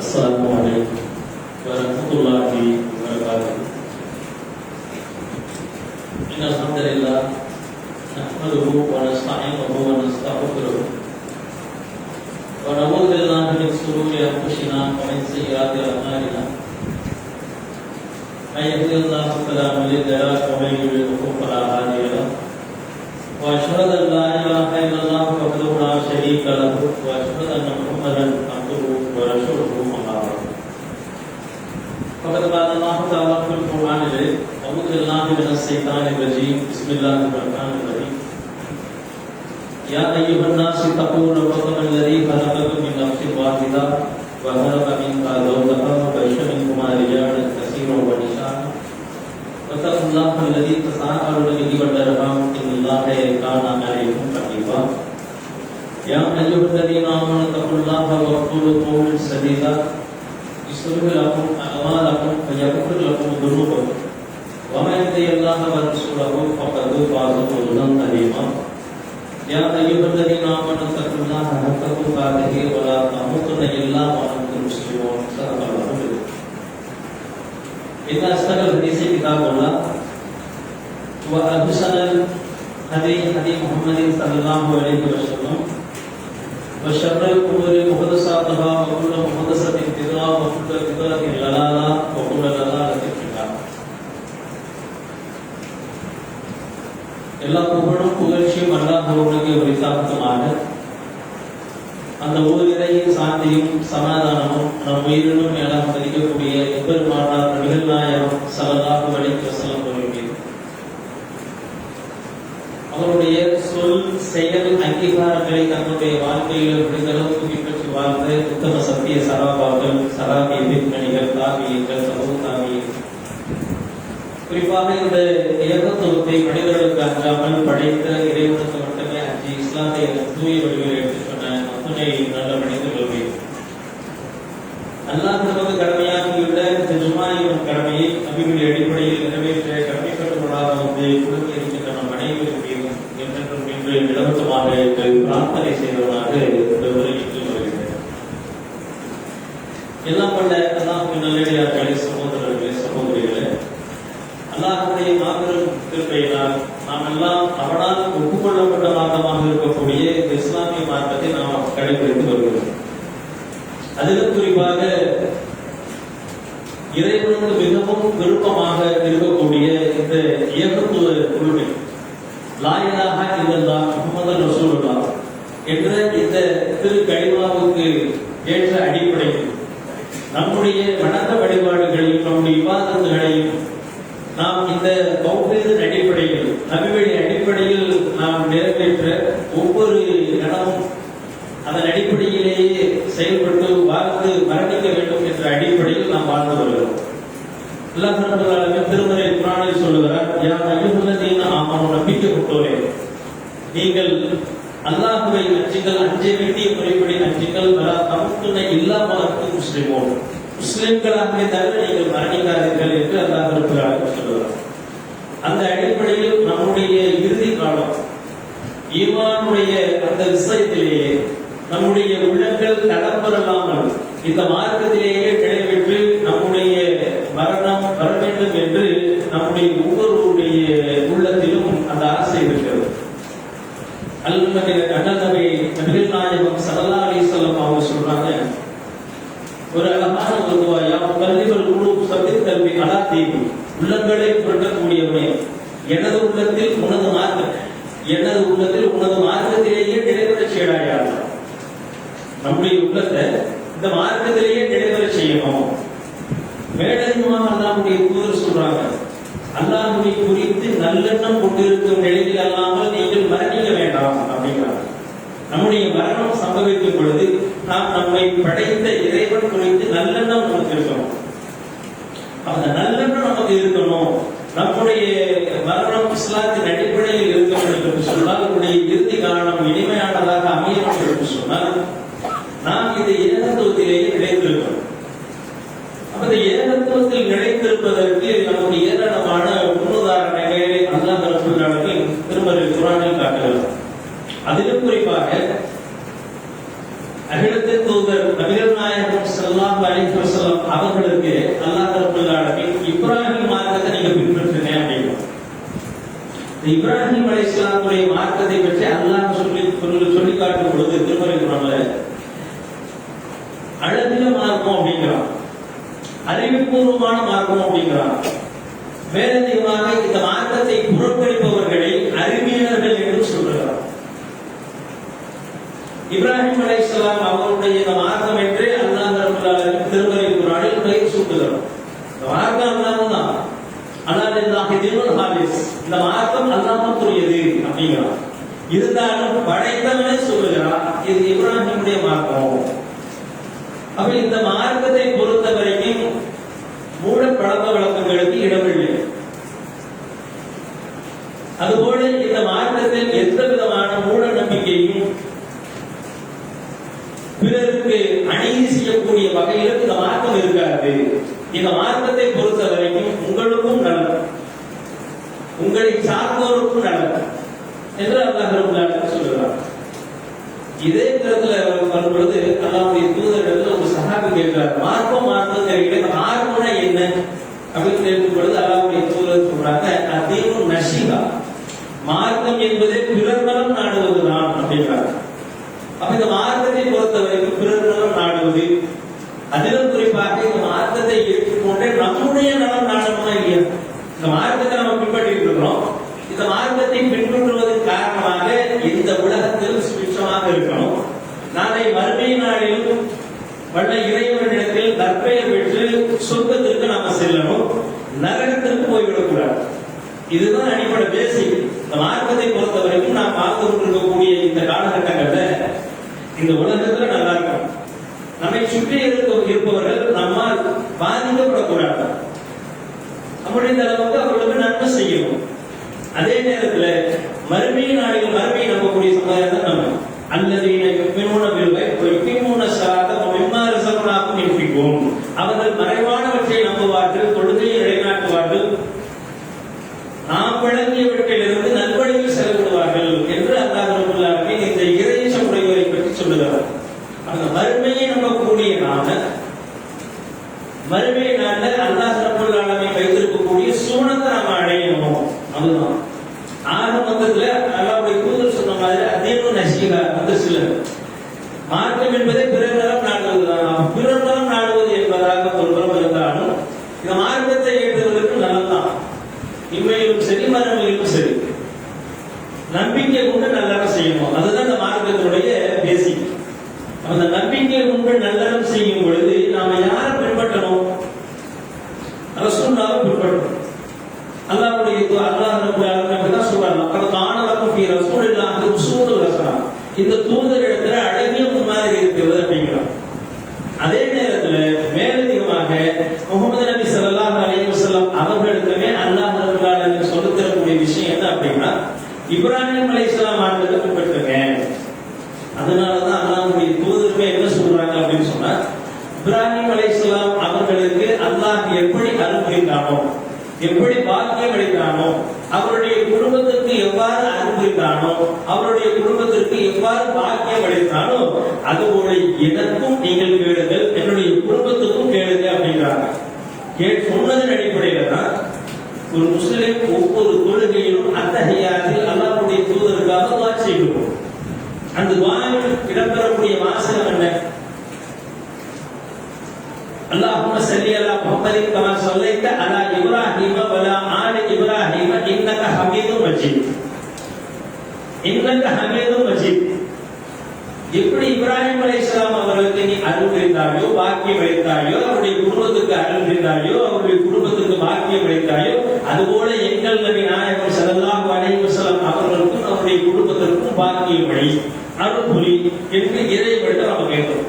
Assalamualaikum warahmatullahi wabarakatuh. Innal hamdalillah nahmaduhu wa nasta'inuhu wa nastaghfiruh wa na'udzu billahi min shururi anfusina wa min sayyiati a'malina. May yahdihillahu fala mudilla lahu wa may yudlil fala hadiya lahu. Wa asyhadu an la ilaha illallah wahdahu la syarika lahu wa asyhadu anna Muhammadan abduhu wa rasuluhu. فقد قال الله تعالى في القرآن الكريم أعوذ بالله من الشيطان الرجيم بسم الله الرحمن الرحيم يا أيها الناس اتقوا ربكم الذي خلقكم من نفس واحدة وخلق منها زوجها وبث منهما رجالا كثيرا ونساء واتقوا الله الذي تساءلون به والأرحام إن الله كان عليكم رقيبا يا أيها الذين آمنوا اتقوا الله وقولوا قولا سديدا يصلح لكم أعمالكم ويغفر لكم ذنوبكم ومن يطع الله ورسوله فقد فاز فوزا عظيما يا أيها الذين آمنوا اتقوا الله حق تقاته ولا تموتن إلا وأنتم مسلمون صدق الله العظيم. إن أصدق الحديث كتاب الله وأحسن الهدي هدي محمد صلى الله عليه وسلم وشر الأمور محدثاتها وكل محدثة بدعة وكل بدعة ضلالة وكل ضلالة في النار. எல்லா புகழும் புகழ்ச்சியும் அல்லாஹ் ஒருவனுக்கே உரித்தாக்குமாக. அந்த ஊரிரையின் சாந்தியும் சமாதானமும் நம் உயிரினும் மேலாக மதிக்கக்கூடிய எம்பெருமானார் நபிகள் நாயகம் ஸல்லல்லாஹு அலைஹி வஸல்லம் அவர்கள் அவருடைய சொல் செயல் அங்கீகாரங்களை தன்னுடைய வாழ்க்கையில் முடிந்தளவுக்கு பின்பற்றி வாழ்ந்த உத்தம சத்திய சராபாக்கள், சராபிய பின்னணிகள், தாபியங்கள், சமூக தாபியங்கள், குறிப்பாக இந்த ஏகத்துவத்தை மனிதர்களுக்கு அஞ்சாமல் படைத்த இறைவனுக்கு மட்டுமே அஞ்சு இஸ்லாத்தை தூய வடிவில் எடுத்து சொன்ன அத்துணை நல்ல மனிதர்களுடைய அல்லாஹ் நமக்கு கடமையாகியுள்ள இந்த ஜுமாயின் கடமையை நபிகள் அடிப்படையில் நிறைவேற்ற கடமைப்பட்டுள்ளதாக வந்து குடும்பத்தில் இருக்கின்ற நம் அனைவருடைய என்றென்றும் இன்று நிலவட்டமாக பிரார்த்தனை செய்தவனாக உலகிற்கு வருகிறேன். எல்லாம் கொண்ட அல்லாஹ்வின் நல்லடியார்களே, சகோதரர்களே, சகோதரிகளே, அல்லாஹ்வுடைய மாபெரும் கிருபையினால் நாம் எல்லாம் அவனால் ஒப்புக்கொள்ளப்பட்ட மார்க்கமாக இருக்கக்கூடிய இந்த இஸ்லாமிய மார்க்கத்தை நாம் கடைபிடித்து வருகிறோம். அதிலும் குறிப்பாக இறைவனுக்கு மிகவும் விருப்பமாக இருக்கக்கூடிய இந்த ஏகத்துவ கொள்கை லா இலாஹா இல்லல்லாஹ் முஹம்மது ரசூலுல்லாஹ் என்ற இந்த திரு கலிமாவுக்கு ஏற்ற அடிப்படையில் நம்முடைய வணக்க வழிபாடுகளையும் நம்முடைய இபாதத்துகளையும் நாம் இந்த தௌஹீதின் அடிப்படையில் நபிவழி அடிப்படையில் நாம் நிறைவேற்ற ஒவ்வொரு இடமும் அதன் அடிப்படையிலேயே செயல்பட்டு வாழ்ந்து மரணிக்க வேண்டும் என்ற அடிப்படையில் நாம் வாழ்ந்து வருகிறோம். அல்லாஹ் ரப்பல் ஆலமீன் திருமறை குர்ஆனில் சொல்லுகிறார், யா அய்யுஹல்லதீன ஆமனூ, நம்பிக்கை கொண்டோரே, நீங்கள் அல்லாஹ்வை அஞ்சுங்கள், அஞ்ச வேண்டிய முறைப்படி அஞ்சுங்கள், வலா தமுத்துன்ன இல்லா வஅன்தும் முஸ்லிமூன், முஸ்லிம்களாகவே தவிர நீங்கள் மரணிக்காதீர்கள் என்று அல்லாஹ் ரப்பல் ஆலமீன் சொல்லுகிறார். அந்த அடிப்படையில் நம்முடைய இறுதி காலம் ஈமானுடைய அந்த விஷயத்திலேயே நம்முடைய உள்ளங்கள் தடம்பெறலாமல் இந்த மார்க்கத்திலேயே கிடைபெற்று நம்முடைய மரணம் வர வேண்டும் என்று நம்முடைய ஒவ்வொருடைய உள்ளத்திலும் அந்த ஆசை இருக்கிறது. நபிகள் நாயகம் ஸல்லல்லாஹு அலைஹி வஸல்லம் அவங்க சொல்றாங்க, ஒரு அழகான ஒரு துஆயா, கல்விகள் குழு சத்தின் கல்வி அலா தீபி, உள்ளங்களை புரட்டக்கூடியவனே, எனது உள்ளத்தில் உனது மார்க்கம், எனது உள்ளத்தில் உனது மார்க்கத்திலேயே நிறைவேற செய்யாயா. நம்முடைய உள்ளத்தை இந்த மார்க்கத்திலேயே நிறைவேற செய்யணும். மேலதிகமாக அல்லாஹ்வுடைய தூதர் சொல்றாங்க, அல்லாஹ்வை குறித்து நல்லெண்ணம் கொண்டிருக்கும் நிலையில் அல்லாமல் நீங்கள் மரணிக்க வேண்டாம் அப்படிங்கிறாங்க. நம்முடைய மரணம் சம்பவிக்கும் பொழுது நாம் நம்மை படைத்த இறைவன் குறித்து நல்லெண்ணம் நமக்கு இருக்கணும். அந்த நல்லெண்ணம் நமக்கு இருக்கணும். நம்முடைய மரணம் இஸ்லாத்தின் அடிப்படையில் இருக்க வேண்டும் என்று சொன்னால், நம்முடைய இறுதி காலம் இனிமையானதாக அமைய வேண்டும் என்று சொன்னால், நாம் இந்த ஏகத்துவத்திலேயே கிடைத்திருக்கிறோம். அந்த ஏகத்துவ என்பதற்கு நமக்கு ஏராளமான முன்னுதாரணங்களை அல்லாஹ் ரப்பல் ஆலமீன் திருமறை குர்ஆனில் காட்டுகிறார். அதிலும் குறிப்பாக அகிலத்தின் தூதர் நபிகள் நாயகம் ஸல்லல்லாஹு அலைஹி வஸல்லம் அவர்களுக்கு அல்லாஹ் ரப்பல் ஆலமீன் இப்ராஹிம் மார்க்கத்தை நீங்க பின்பற்றுங்க அப்படிங்கிறார். இப்ராஹிம் அலைஹிஸ்ஸலாமுடைய மார்க்கத்தை பற்றி அல்லாஹ் சொல்லி காட்டும் பொழுது திருமறை குர்ஆன்ல அழகிய மார்க்கம் அப்படிங்கிறான், அறிவுபூர்வமான மார்க்கம் அப்படிங்கிறான். மேலதிகமாக இந்த மார்க்கத்தை புறக்கணிப்பவர்களை அறிவியலர்கள் என்று சொல்கிறார். இப்ராஹிம் அலைஹிஸ்ஸலாம் அவருடைய இந்த மார்க்கம் என்று அல்லாஹ் ரப்பல் ஆலமீன் திருமறை குர்ஆனில் பெயர் சூட்டுகிறார். இந்த மார்க்கம் அல்லாஹ்தான், அல்லாஹ் தீனுல் ஹாலிஸ், இந்த மார்க்கம் அல்லாஹ்வுக்குரியது அப்படிங்கிறார். இருந்தாலும் படைத்தவனே சொல்லுகிறார் இது இப்ராஹிமுடைய மார்க்கம். அப்ப இந்த மார்க்கத்தை பொறுத்த வரைக்கும் மூட பழக்க வழக்கங்களுக்கு இடமில்லை. அதுபோல இந்த மார்க்கத்தில் எந்த விதமான மூட நம்பிக்கையும் பிறருக்கு அநீதி செய்யக்கூடிய வகையில் இந்த மார்க்கம் இருக்காது. இந்த மார்க்கத்தை பொறுத்த வரைக்கும் உங்களுக்கும் நலன், உங்களை சார்ந்தோருக்கும் நலன் என்று அல்லாஹ் ரப்பல் ஆலமீன் சொல்கிறார். இதே நேரத்தில் வரும் பொழுது அல்லாஹ்வுடைய தூதரிடத்தில் ஒரு சஹாபி கேட்கிறார், மார்க்கம் கேட்கிற மார்க்கம்னா என்ன அப்படின்னு கேட்கும் பொழுது அல்லாஹ்வுடைய தூதர் சொல்றாங்க, அதீனு நஷீஹா, மார்க்கம் என்பதே பிறர் நலம் நாடுவதுதான் அப்படிங்கிறாங்க. அப்ப இந்த மார்க்கத்தை பொறுத்த வரைக்கும் பிறர் நலம் நாடுவது, அதிலும் குறிப்பாக இந்த மார்க்கத்தை ஏற்றுக்கொண்டே நம்முடைய நலம் நாடணுமா இல்லையா? இந்த மார்க்கத்தை நம்ம பின்பற்றி இருக்கிறோம். இந்த மார்க்கத்தை பின்பற்றுவதன் காரணமாக இந்த உலகத்தில் சுபிட்சமாக இருக்கணும், நாளை மறுமை நாளிலும் வல்ல இறைவனிடத்தில் நற்பெயர் பெற்று சொர்க்கத்திற்கு நாம செல்லணும், நரகத்திற்கு போய்விடக்கூடாது. இதுதான் அடிப்படை பேசிக். இந்த மார்க்கத்தை பொறுத்த வரைக்கும் நாம் பார்த்து கொண்டிருக்கக்கூடிய இந்த காலகட்டங்கள்ல இந்த உலகத்துல நல்லா இருக்கும், நம்மை சுற்றி இருப்பவர்கள் நம்மால் பாதிக்கப்படக்கூடாது, முடிந்த அளவுக்கு அவர்களுக்கு நன்மை செய்யணும். அதே நேரத்தில் மறுமை நாளில் மறுமையை நம்பக்கூடிய சமுதாயம் தான் நம்ம அல்லதீன யுமினூன பில் கைப் வ யுகீமூன ஸலாத வ மிம்மா ரஸக்னாஹும் யுன்ஃபிகூன், அவர்கள் மறைவானவற்றை நம்புவார்கள், தொழுகையை நிலைநாட்டுவார்கள், நாம் வழங்கியவற்றிலிருந்து நல்வழியில் செலவிடுவார்கள் என்று அல்லாஹ் ரப்பல் ஆலமீன் இந்த இறையச்சம் உடையவரை பற்றி சொல்லுகிறார். அந்த மறுமையை நம்பக்கூடிய நாம மறுமை நாளில் அல்லாஹ் ரப்பல் ஆலமீன் வைத்திருக்கக்கூடிய சூனத்தை நாம் அடையணும். அதுதான் ஆரம்பத்துல அல்லாஹ்வுடைய தூதர் சொன்ன மாதிரி அதீனு நஷீஹா அந்த சில மார்க்கம் என்பதை பிறர் நலம் நாடுவதுதான். பிறர் நலம் நாடுவது என்பதாக ஒரு புறம் இருந்தாலும் இந்த மார்க்கத்தை ஏற்றுவதற்கு நலம்தான், இம்மையிலும் சரி மறுமையிலும் சரி நம்பிக்கை கொண்டு நல்லறம் செய்யணும். அதுதான் இந்த மார்க்கத்தினுடைய பேசிக். அந்த நம்பிக்கை கொண்டு நல்லறம் செய்யும் பொழுது நாம யாரை பின்பற்றணும்? ரசூலுல்லாஹை பின்பற்றணும். அல்லாஹ்வுடைய அல்லாஹ் ரப்பல் ஆலமீன் தான் சொல்றாங்க, லக்கத் கான லக்கும் ஃபீ ரசூலில்லாஹி உஸ்வத்துன் ஹஸனா, இந்த தூதரிடத்துல அழகிய முன்மாதிரி இருக்கிறது அப்படிங்கிறார். அதே நேரத்துல மேலதிகமாக முஹம்மது நபி ஸல்லல்லாஹு அலைஹி வஸல்லம் அவர்களுக்குமே அல்லாஹ் ரப்பல் ஆலமீன் சொல்லித் தரக்கூடிய விஷயம் என்ன அப்படின்னா, இப்ராஹிம் அலைஹிஸ்ஸலாம் அவர்களை பின்பற்றுங்க. அதனாலதான் அல்லாஹ்வுடைய தூதருமே என்ன சொல்றாங்க அப்படின்னு சொன்னா, இப்ராஹிம் அலைஹிஸ்ஸலாம் அவர்களுக்கு அல்லாஹ் எப்படி அருள் புரிந்தானோ, எப்படி பாக்கியம் அளித்தானோ, அவருடைய குடும்பத்திற்கு எவ்வாறு அருள் புரிந்தானோ, அவருடைய குடும்பத்திற்கு எவ்வாறு பாக்கியம் அளித்தானோ, அதுபோல எனக்கும் நீங்கள் கேளுங்கள், என்னுடைய குடும்பத்துக்கும் கேளுங்க அப்படிங்கிறாங்க. சொன்னதன் அடிப்படையில தான் ஒரு முஸ்லிம் ஒவ்வொரு தொழுகையிலும் அத்தஹியாத்தில் அல்லாஹ்வுடைய தூதருக்காக துஆ செய்கிறோம். அந்த துஆவில் இடம்பெறக்கூடிய வாசகம் என்ன? அல்லாஹும்ம ஸல்லி அலா முஹம்மதின் கமா ஸல்லைத அலா இப்ராஹீம வ அலா ஆலி இப்ராஹீம இன்னக ஹமீதும் மஜீத். இன்னக ஹமீதும் மஜீத். எப்படி இப்ராஹிம் அலைஹிஸ்ஸலாம் அவர்களுக்கு நீ அருள் புரிந்தாயோ, பாக்கியம் அளித்தாயோ, அவருடைய குடும்பத்துக்கு அருள் புரிந்தாயோ, அவருடைய குடும்பத்துக்கு பாக்கியம் அளித்தாயோ, அதுபோல எங்கள் நபி நாயகம் ஸல்லல்லாஹு அலைஹி வஸல்லம் அவர்களுக்கும் அவருடைய குடும்பத்திற்கும் பாக்கியம் அளி, அருள் புரி என்று இறைவனிடம் நம்ம கேட்கிறோம்.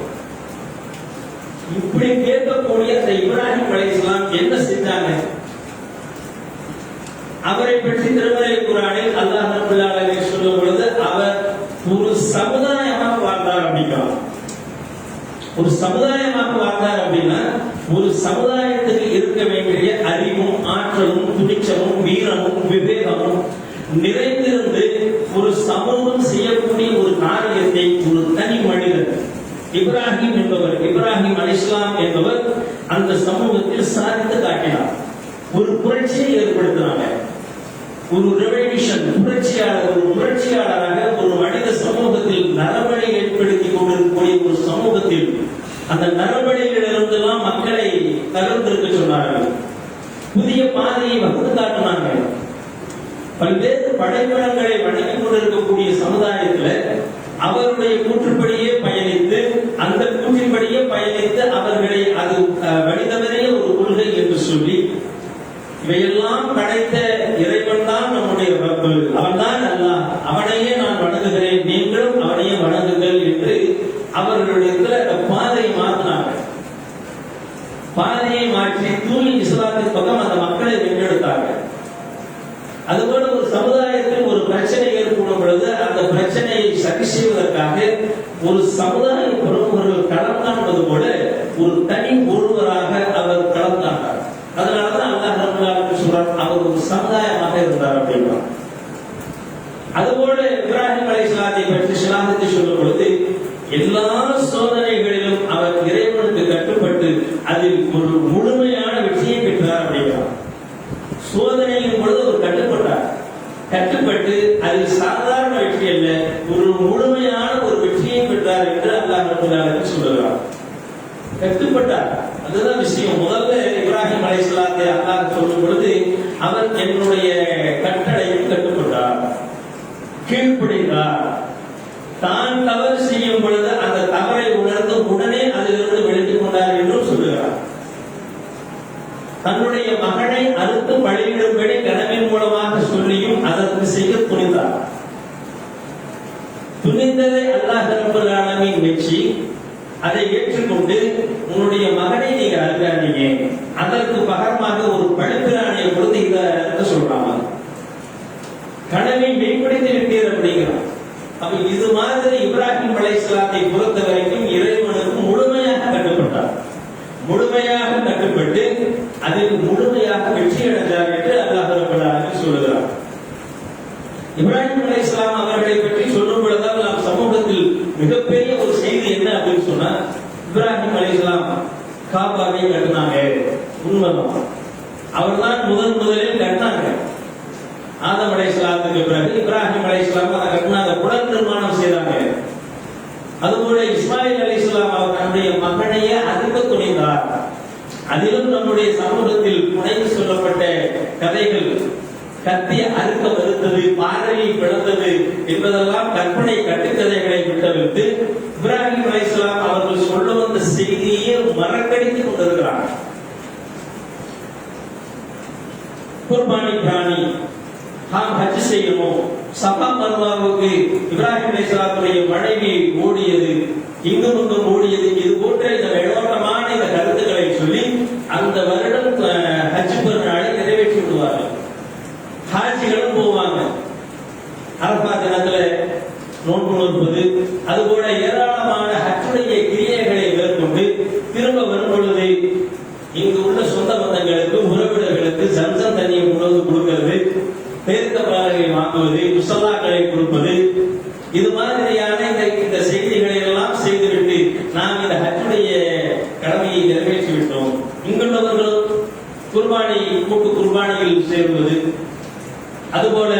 இப்படி கேட்கக்கூடிய அந்த இப்ராஹிம் அலைஹிஸ்ஸலாம் என்ன செஞ்சாங்க? அவரை பற்றி திருமறை குர்ஆனில் அல்லாஹ் ரப்பல் ஆலமீன் சொல்லும் பொழுது அவர் ஒரு சமுதாயமாக வாழ்ந்தார் அப்படிங்கிறார். ஒரு சமுதாயமாக வாழ்ந்தார் அப்படின்னா ஒரு சமுதாயத்துக்கு இருக்க வேண்டிய அறிவும் ஆற்றலும் துணிச்சலும் வீரமும் விவேகமும் நிறைந்திருந்து ஒரு சமூகம் செய்யக்கூடிய ஒரு காரியத்தை ஒரு தனி மனிதர் இப்ராஹிம் என்பவர், இப்ராஹிம் அலைஹிஸ்ஸலாம் என்பவர் அந்த சமூகத்தில் சாதித்து காட்டினார். ஒரு புரட்சியை ஏற்படுத்தினாங்க. ஒரு ரெவல்யூஷன், புரட்சியாளராக ஒரு மனித சமூகத்தில் நரபலி ஏற்படுத்தி கொண்டிருக்கக்கூடிய ஒரு சமூகத்தில் அந்த நரபலிகளிலிருந்தெல்லாம் மக்களை தகர்ந்திருக்க சொன்னார்கள். புதிய பாதையை வகுத்து காட்டினாங்க. பல்வேறு படைபலங்களை வழங்கிக் கொண்டிருக்கக்கூடிய சமுதாயத்தில் அவருடைய கூற்றுப்படியே பயணித்து, அந்த கூற்றின்படியே பயணித்து அவர்களை அது வழிதவறிய ஒரு கொள்கை என்று சொல்லி, இவையெல்லாம் படைத்த இறைவன் தான் நம்முடைய ரப்பு, அவன் தான் அல்லாஹ், அவனையே நான் வணங்குகிறேன், நீங்களும் அவனையே வணங்குங்கள் என்று அவர்களுடைய பாதையை மாற்றினாங்க. பாதையை மாற்றி தூய் இஸ்லாத்தின் பக்கம் அந்த மக்களை வென்றெடுத்தாங்க. அதுபோல ஒரு சமுதாயத்தில் ஒரு பிரச்சனை ஏற்படும் பொழுது அந்த பிரச்சனையை சரி செய்வதற்காக ஒரு சமுதாய பிரமுகர்கள் களம் காண்பது போல ஒரு தனி ஒருவராக அவர் களம் காண்டார். அதனாலதான் அல்லாஹ் ரப்பல் ஆலமீன் சொல்றார், அவர் ஒரு சமுதாயமாக இருந்தார் அப்படின்னா. அதுபோல இப்ராஹிம் அலைஹிஸ்ஸலாத்தை பற்றி ஷலாஹத்தை சொல்லும் பொழுது எல்லா சோதனைகளிலும் அவர் இறைவனுக்கு கட்டுப்பட்டு அதில் ஒரு முழுமையான வெற்றியை பெற்றார் அப்படிங்கிறார். சோதனையின் பொழுது அவர் கட்டுப்பட்டு அதில் சாதாரண வெற்றி அல்ல, ஒரு முழுமையான ஒரு வெற்றியை பெற்றார் என்று அல்லாஹ் ரப்பல் ஆலமீன் சொல்லுகிறார். கட்டுப்பட்டார், அதுதான் விஷயம். முதல்ல இப்ராஹிம் அலைஹிஸ்ஸலாத்தை அல்லாஹ் சொல்லும் பொழுது அவர் என்னுடைய கட்டளையில் கட்டுப்பட்டார், கீழ்ப்படிந்தார். தான் தவறு செய்யும் பொழுது அந்த தவறை உணர்ந்து உடனே அதிலிருந்து விலகிக் கொண்டார் என்றும் சொல்லுகிறார். தன்னுடைய மகனை அறுத்து பலியிடும்படி கனவின் மூலமாக சொல்லியும் அதற்கு செய்ய துணிந்தார். துணிந்ததை அல்லாஹ் ரப்பல் ஆலமீன் மெச்சி அதை ஏற்றுக்கொண்டு, உன்னுடைய மகனை நீங்க அறுக்காதீங்க, அதற்கு பகரமாக ஒரு பழிப்பிராணியை கொடுத்து இதை அறுக்க சொல்றாங்க. கனவை மெய்ப்படுத்தி விட்டீர் அப்படிங்கிறான். அப்ப இது மாதிரி இப்ராஹிம் அலைஹிஸ்ஸலாத்தை பொறுத்த வரைக்கும் இறைவனுக்கு முழுமையாக கட்டுப்பட்டார். முழுமையாக கட்டுப்பட்டு அதில் முழுமையாக வெற்றி அடைந்தார் என்று அல்லாஹ் ரப்பல் ஆலமீன் சொல்லுகிறார். இப்ராஹிம் அலைஹிஸ்ஸலாம் அவர்களை பற்றி சொல்லும் பொழுது நாம் சமூகத்தில் மிகப்பெரிய ஒரு செய்தி என்ன அப்படின்னு சொன்னா, இப்ராஹிம் அலைஹிஸ்ஸலாம் காபாவை கட்டினாங்க. உண்மைதான், அவர்தான் முதலில் கட்டினாங்க. ஆதம் அலைஹிஸ்ஸலாத்துக்கு பிறகு இப்ராஹிம் அலைஹிஸ்ஸலாம் அதை கட்டினாங்க, புனர் நிர்மாணம் செய்தாங்க. அதுபோல இஸ்மாயில் அலைஹிஸ்ஸலாம் அவர் தன்னுடைய மகனையே அறுக்க துணிந்தார். அதிலும் நம்முடைய சமூகத்தில் புனைந்து சொல்லப்பட்ட கதைகள், கத்தி அறுக்க மறுத்தது, பார்வையை பிளந்தது என்பதெல்லாம் கற்பனை கட்டுக்கதைகளை விட்டவிட்டு இப்ராஹிம் அலைஹிஸ்ஸலாம் அவர்கள் சொல்ல வந்த செய்தியை மறக்கடித்துக் கொண்டிருக்கிறார். குர்பானி பிராணி, நாம் ஹஜ் செய்யணும், சஃபா மர்வாவுக்கு இப்ராஹிம் அலைஹிஸ்ஸலாத்துடைய மனைவி ஓடியது, இங்கும் இங்கும் ஓடியது, இது போன்ற இந்த மேலோட்டமான இந்த கருத்துக்களை சொல்லி அந்த வருடம் ஹஜ் பெருநாளை நிறைவேற்றி விடுவார்கள். ஹாஜிகளும் போவாங்க. அரஃபா தினத்துல நோன்பு நோற்பது, அதுபோல ஏராளமான ஹஜ்ஜுடைய கிரியைகளை மேற்கொண்டு திரும்ப வரும் பொழுது இங்கு உள்ள சொந்த பந்தங்களுக்கு, உறவினர்களுக்கு ஜம்சம் தண்ணியை உணவு கொடுக்கிறது, பேருக்க பாலங்களை வாங்குவது, முசல்லாக்களை கொடுப்பது, இது மாதிரியான இந்த செய்திகளை எல்லாம் செய்துவிட்டு நாம் இந்த ஹஜ்ஜுடைய கடமையை நிறைவேற்றி விட்டோம். இங்குள்ளவர்களும் குர்பானி, கூட்டு குர்பானியில் சேருவது, அதுபோல